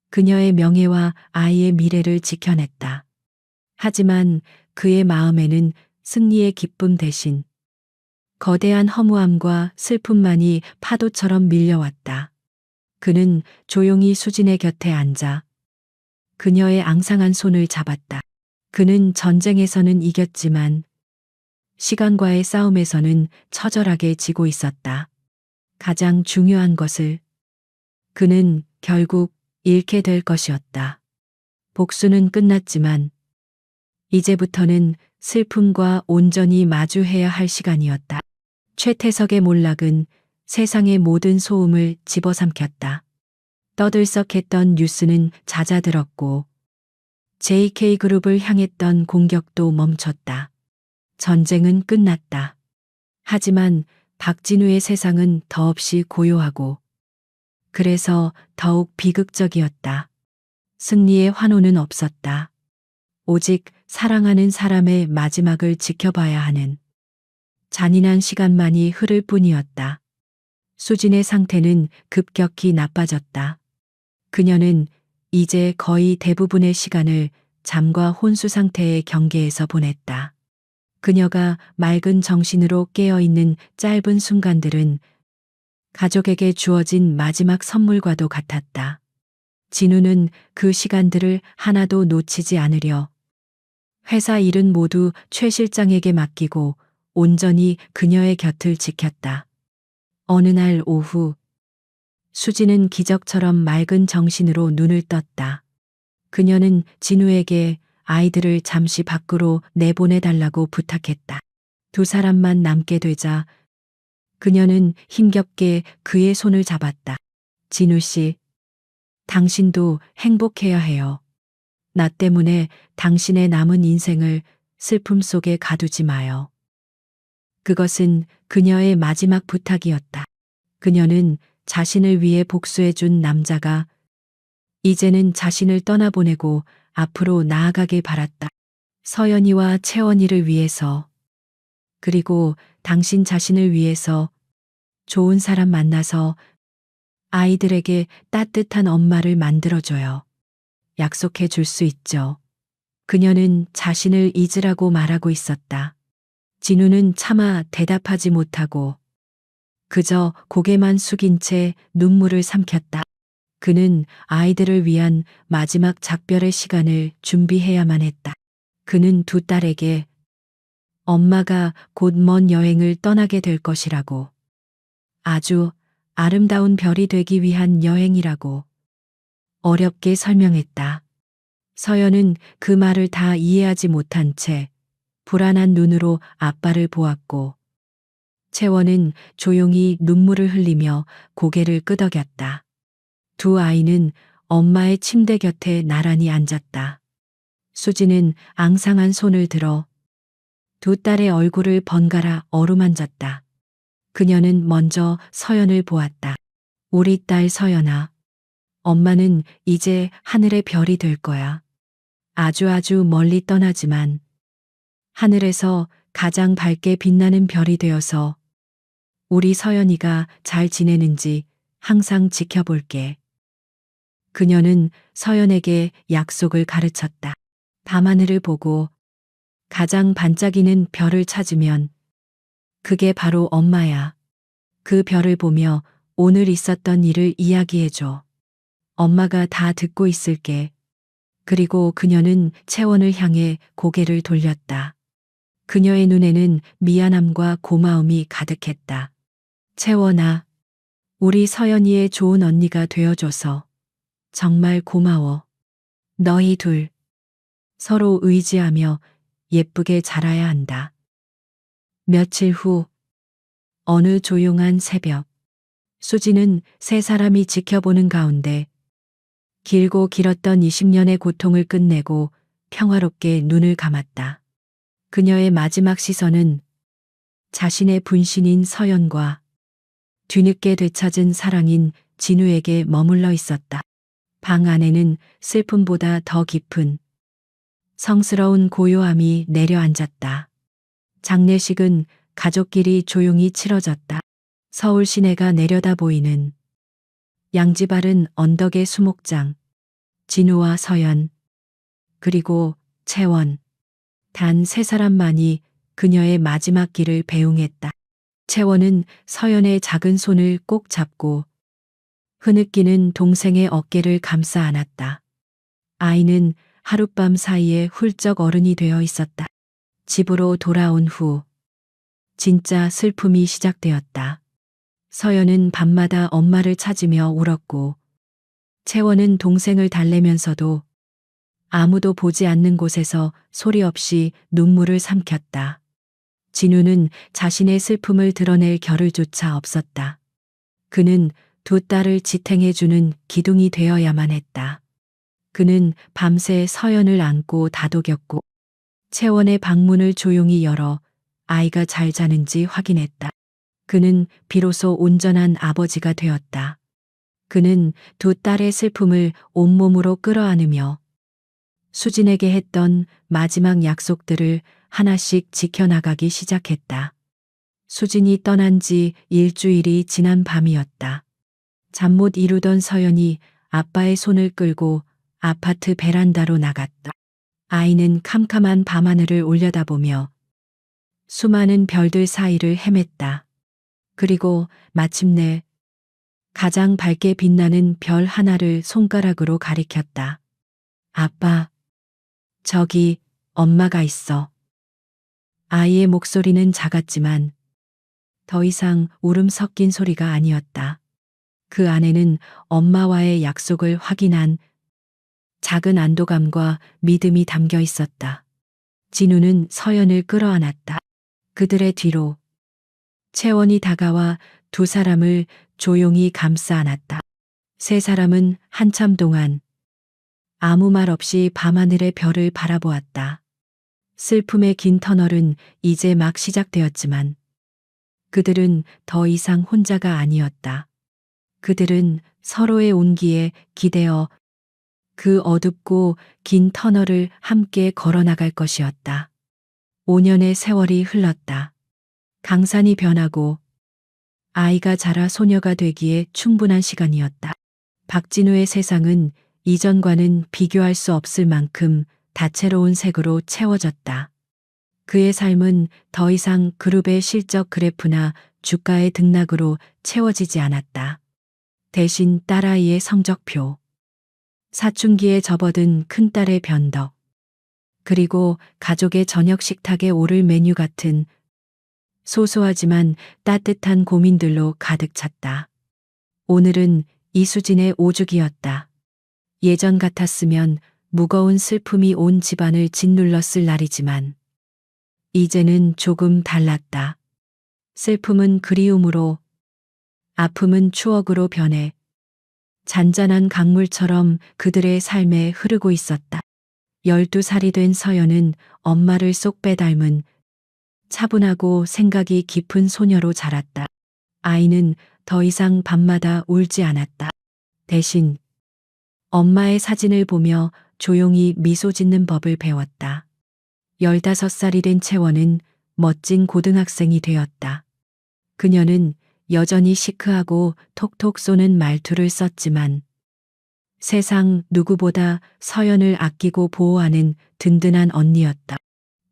그녀의 명예와 아이의 미래를 지켜냈다. 하지만 그의 마음에는 승리의 기쁨 대신 거대한 허무함과 슬픔만이 파도처럼 밀려왔다. 그는 조용히 수진의 곁에 앉아 그녀의 앙상한 손을 잡았다. 그는 전쟁에서는 이겼지만 시간과의 싸움에서는 처절하게 지고 있었다. 가장 중요한 것을 그는 결국 잃게 될 것이었다. 복수는 끝났지만 이제부터는 슬픔과 온전히 마주해야 할 시간이었다. 최태석의 몰락은 세상의 모든 소음을 집어삼켰다. 떠들썩했던 뉴스는 잦아들었고 JK그룹을 향했던 공격도 멈췄다. 전쟁은 끝났다. 하지만 박진우의 세상은 더없이 고요하고 그래서 더욱 비극적이었다. 승리의 환호는 없었다. 오직 사랑하는 사람의 마지막을 지켜봐야 하는 잔인한 시간만이 흐를 뿐이었다. 수진의 상태는 급격히 나빠졌다. 그녀는 이제 거의 대부분의 시간을 잠과 혼수 상태의 경계에서 보냈다. 그녀가 맑은 정신으로 깨어있는 짧은 순간들은 가족에게 주어진 마지막 선물과도 같았다. 진우는 그 시간들을 하나도 놓치지 않으려 회사 일은 모두 최 실장에게 맡기고 온전히 그녀의 곁을 지켰다. 어느 날 오후, 수지는 기적처럼 맑은 정신으로 눈을 떴다. 그녀는 진우에게 아이들을 잠시 밖으로 내보내달라고 부탁했다. 두 사람만 남게 되자 그녀는 힘겹게 그의 손을 잡았다. 진우 씨, 당신도 행복해야 해요. 나 때문에 당신의 남은 인생을 슬픔 속에 가두지 마요. 그것은 그녀의 마지막 부탁이었다. 그녀는 자신을 위해 복수해준 남자가 이제는 자신을 떠나보내고 앞으로 나아가길 바랐다. 서연이와 채원이를 위해서, 그리고 당신 자신을 위해서 좋은 사람 만나서 아이들에게 따뜻한 엄마를 만들어줘요. 약속해 줄 수 있죠. 그녀는 자신을 잊으라고 말하고 있었다. 진우는 차마 대답하지 못하고 그저 고개만 숙인 채 눈물을 삼켰다. 그는 아이들을 위한 마지막 작별의 시간을 준비해야만 했다. 그는 두 딸에게 엄마가 곧 먼 여행을 떠나게 될 것이라고, 아주 아름다운 별이 되기 위한 여행이라고 어렵게 설명했다. 서연은 그 말을 다 이해하지 못한 채 불안한 눈으로 아빠를 보았고, 채원은 조용히 눈물을 흘리며 고개를 끄덕였다. 두 아이는 엄마의 침대 곁에 나란히 앉았다. 수지는 앙상한 손을 들어 두 딸의 얼굴을 번갈아 어루만졌다. 그녀는 먼저 서연을 보았다. 우리 딸 서연아, 엄마는 이제 하늘의 별이 될 거야. 아주 멀리 떠나지만 하늘에서 가장 밝게 빛나는 별이 되어서 우리 서연이가 잘 지내는지 항상 지켜볼게. 그녀는 서연에게 약속을 가르쳤다. 밤하늘을 보고 가장 반짝이는 별을 찾으면 그게 바로 엄마야. 그 별을 보며 오늘 있었던 일을 이야기해줘. 엄마가 다 듣고 있을게. 그리고 그녀는 채원을 향해 고개를 돌렸다. 그녀의 눈에는 미안함과 고마움이 가득했다. 채원아, 우리 서연이의 좋은 언니가 되어줘서 정말 고마워. 너희 둘 서로 의지하며 예쁘게 자라야 한다. 며칠 후 어느 조용한 새벽, 수지는 세 사람이 지켜보는 가운데 길고 길었던 20년의 고통을 끝내고 평화롭게 눈을 감았다. 그녀의 마지막 시선은 자신의 분신인 서연과 뒤늦게 되찾은 사랑인 진우에게 머물러 있었다. 방 안에는 슬픔보다 더 깊은 성스러운 고요함이 내려앉았다. 장례식은 가족끼리 조용히 치러졌다. 서울 시내가 내려다 보이는 양지바른 언덕의 수목장, 진우와 서연, 그리고 채원, 단 세 사람만이 그녀의 마지막 길을 배웅했다. 채원은 서연의 작은 손을 꼭 잡고 흐느끼는 동생의 어깨를 감싸 안았다. 아이는 하룻밤 사이에 훌쩍 어른이 되어 있었다. 집으로 돌아온 후 진짜 슬픔이 시작되었다. 서연은 밤마다 엄마를 찾으며 울었고, 채원은 동생을 달래면서도 아무도 보지 않는 곳에서 소리 없이 눈물을 삼켰다. 진우는 자신의 슬픔을 드러낼 겨를조차 없었다. 그는 두 딸을 지탱해주는 기둥이 되어야만 했다. 그는 밤새 서연을 안고 다독였고 채원의 방문을 조용히 열어 아이가 잘 자는지 확인했다. 그는 비로소 온전한 아버지가 되었다. 그는 두 딸의 슬픔을 온몸으로 끌어안으며 수진에게 했던 마지막 약속들을 하나씩 지켜나가기 시작했다. 수진이 떠난 지 일주일이 지난 밤이었다. 잠 못 이루던 서연이 아빠의 손을 끌고 아파트 베란다로 나갔다. 아이는 캄캄한 밤하늘을 올려다보며 수많은 별들 사이를 헤맸다. 그리고 마침내 가장 밝게 빛나는 별 하나를 손가락으로 가리켰다. 아빠, 저기 엄마가 있어. 아이의 목소리는 작았지만 더 이상 울음 섞인 소리가 아니었다. 그 안에는 엄마와의 약속을 확인한 작은 안도감과 믿음이 담겨 있었다. 진우는 서연을 끌어안았다. 그들의 뒤로 채원이 다가와 두 사람을 조용히 감싸 안았다. 세 사람은 한참 동안 아무 말 없이 밤하늘의 별을 바라보았다. 슬픔의 긴 터널은 이제 막 시작되었지만 그들은 더 이상 혼자가 아니었다. 그들은 서로의 온기에 기대어 그 어둡고 긴 터널을 함께 걸어나갈 것이었다. 5년의 세월이 흘렀다. 강산이 변하고 아이가 자라 소녀가 되기에 충분한 시간이었다. 박진우의 세상은 이전과는 비교할 수 없을 만큼 다채로운 색으로 채워졌다. 그의 삶은 더 이상 그룹의 실적 그래프나 주가의 등락으로 채워지지 않았다. 대신 딸아이의 성적표, 사춘기에 접어든 큰딸의 변덕, 그리고 가족의 저녁 식탁에 오를 메뉴 같은 소소하지만 따뜻한 고민들로 가득 찼다. 오늘은 이수진의 오죽이었다. 예전 같았으면 무거운 슬픔이 온 집안을 짓눌렀을 날이지만 이제는 조금 달랐다. 슬픔은 그리움으로, 아픔은 추억으로 변해 잔잔한 강물처럼 그들의 삶에 흐르고 있었다. 12살이 된 서연은 엄마를 쏙 빼닮은 차분하고 생각이 깊은 소녀로 자랐다. 아이는 더 이상 밤마다 울지 않았다. 대신 엄마의 사진을 보며 조용히 미소 짓는 법을 배웠다. 15살이 된 채원은 멋진 고등학생이 되었다. 그녀는 여전히 시크하고 톡톡 쏘는 말투를 썼지만 세상 누구보다 서연을 아끼고 보호하는 든든한 언니였다.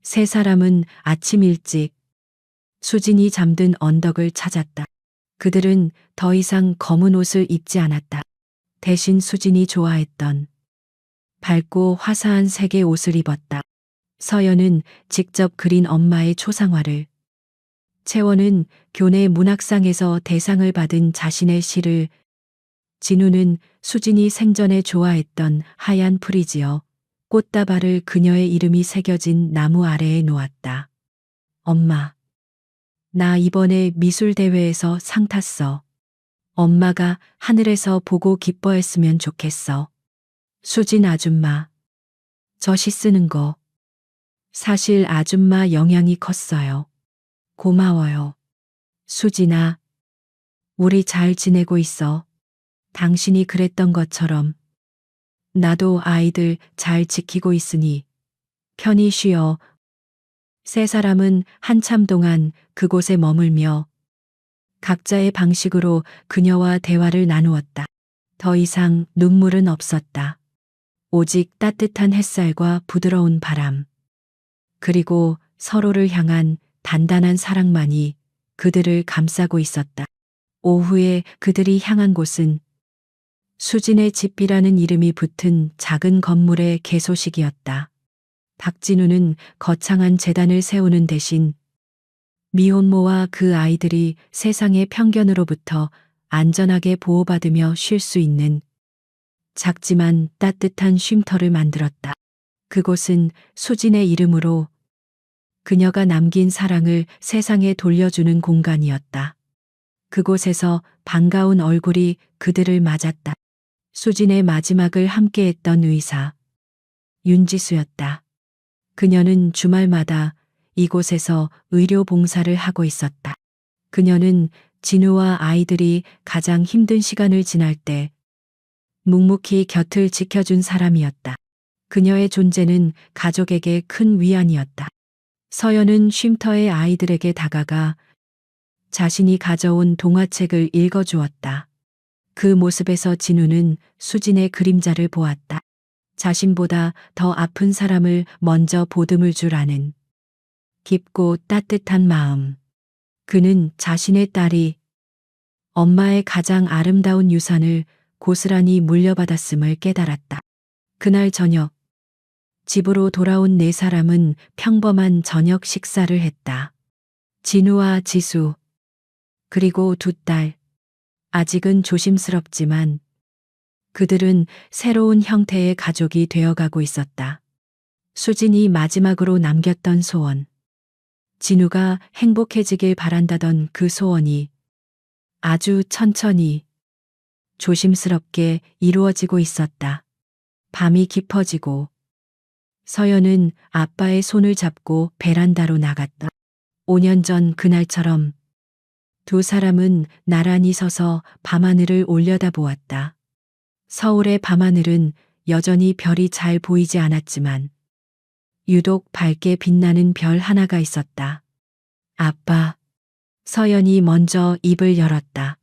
세 사람은 아침 일찍 수진이 잠든 언덕을 찾았다. 그들은 더 이상 검은 옷을 입지 않았다. 대신 수진이 좋아했던 밝고 화사한 색의 옷을 입었다. 서연은 직접 그린 엄마의 초상화를, 채원은 교내 문학상에서 대상을 받은 자신의 시를, 진우는 수진이 생전에 좋아했던 하얀 프리지어 꽃다발을 그녀의 이름이 새겨진 나무 아래에 놓았다. 엄마, 나 이번에 미술대회에서 상 탔어. 엄마가 하늘에서 보고 기뻐했으면 좋겠어. 수진 아줌마, 저 시 쓰는 거 사실 아줌마 영향이 컸어요. 고마워요. 수진아, 우리 잘 지내고 있어. 당신이 그랬던 것처럼 나도 아이들 잘 지키고 있으니 편히 쉬어. 세 사람은 한참 동안 그곳에 머물며 각자의 방식으로 그녀와 대화를 나누었다. 더 이상 눈물은 없었다. 오직 따뜻한 햇살과 부드러운 바람, 그리고 서로를 향한 단단한 사랑만이 그들을 감싸고 있었다. 오후에 그들이 향한 곳은 수진의 집이라는 이름이 붙은 작은 건물의 개소식이었다. 박진우는 거창한 재단을 세우는 대신 미혼모와 그 아이들이 세상의 편견으로부터 안전하게 보호받으며 쉴 수 있는 작지만 따뜻한 쉼터를 만들었다. 그곳은 수진의 이름으로 그녀가 남긴 사랑을 세상에 돌려주는 공간이었다. 그곳에서 반가운 얼굴이 그들을 맞았다. 수진의 마지막을 함께했던 의사, 윤지수였다. 그녀는 주말마다 이곳에서 의료 봉사를 하고 있었다. 그녀는 진우와 아이들이 가장 힘든 시간을 지날 때 묵묵히 곁을 지켜준 사람이었다. 그녀의 존재는 가족에게 큰 위안이었다. 서연은 쉼터의 아이들에게 다가가 자신이 가져온 동화책을 읽어주었다. 그 모습에서 진우는 수진의 그림자를 보았다. 자신보다 더 아픈 사람을 먼저 보듬을 줄 아는 깊고 따뜻한 마음. 그는 자신의 딸이 엄마의 가장 아름다운 유산을 고스란히 물려받았음을 깨달았다. 그날 저녁, 집으로 돌아온 네 사람은 평범한 저녁 식사를 했다. 진우와 지수, 그리고 두 딸. 아직은 조심스럽지만 그들은 새로운 형태의 가족이 되어가고 있었다. 수진이 마지막으로 남겼던 소원. 진우가 행복해지길 바란다던 그 소원이 아주 천천히, 조심스럽게 이루어지고 있었다. 밤이 깊어지고 서연은 아빠의 손을 잡고 베란다로 나갔다. 5년 전 그날처럼 두 사람은 나란히 서서 밤하늘을 올려다보았다. 서울의 밤하늘은 여전히 별이 잘 보이지 않았지만 유독 밝게 빛나는 별 하나가 있었다. 아빠. 서연이 먼저 입을 열었다.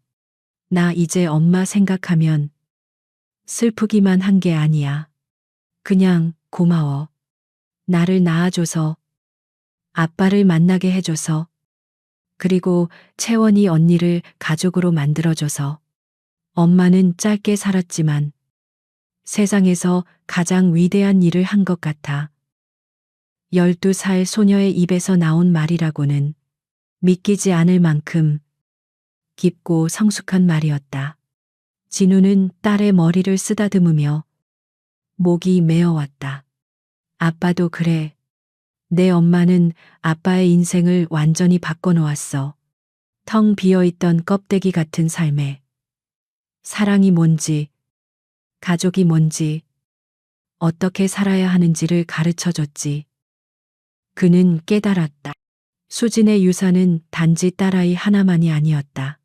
나 이제 엄마 생각하면 슬프기만 한 게 아니야. 그냥 고마워. 나를 낳아줘서, 아빠를 만나게 해줘서, 그리고 채원이 언니를 가족으로 만들어줘서. 엄마는 짧게 살았지만 세상에서 가장 위대한 일을 한 것 같아. 12살 소녀의 입에서 나온 말이라고는 믿기지 않을 만큼 깊고 성숙한 말이었다. 진우는 딸의 머리를 쓰다듬으며 목이 메어왔다. 아빠도 그래. 내 엄마는 아빠의 인생을 완전히 바꿔놓았어. 텅 비어있던 껍데기 같은 삶에 사랑이 뭔지, 가족이 뭔지, 어떻게 살아야 하는지를 가르쳐줬지. 그는 깨달았다. 수진의 유산은 단지 딸아이 하나만이 아니었다.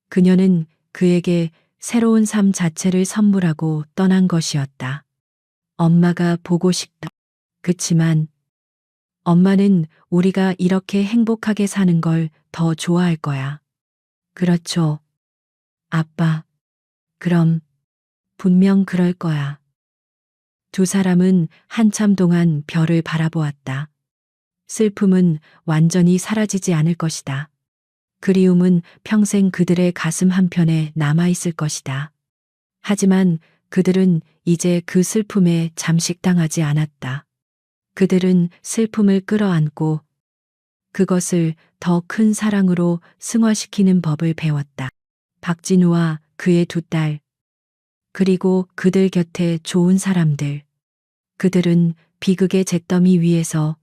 그녀는 그에게 새로운 삶 자체를 선물하고 떠난 것이었다. 엄마가 보고 싶다. 그치만 엄마는 우리가 이렇게 행복하게 사는 걸 더 좋아할 거야. 그렇죠. 아빠. 그럼 분명 그럴 거야. 두 사람은 한참 동안 별을 바라보았다. 슬픔은 완전히 사라지지 않을 것이다. 그리움은 평생 그들의 가슴 한편에 남아있을 것이다. 하지만 그들은 이제 그 슬픔에 잠식당하지 않았다. 그들은 슬픔을 끌어안고 그것을 더 큰 사랑으로 승화시키는 법을 배웠다. 박진우와 그의 두 딸, 그리고 그들 곁에 좋은 사람들. 그들은 비극의 잿더미 위에서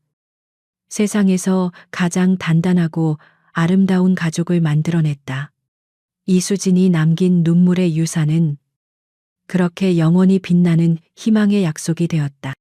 세상에서 가장 단단하고 아름다운 가족을 만들어냈다. 이수진이 남긴 눈물의 유산은 그렇게 영원히 빛나는 희망의 약속이 되었다.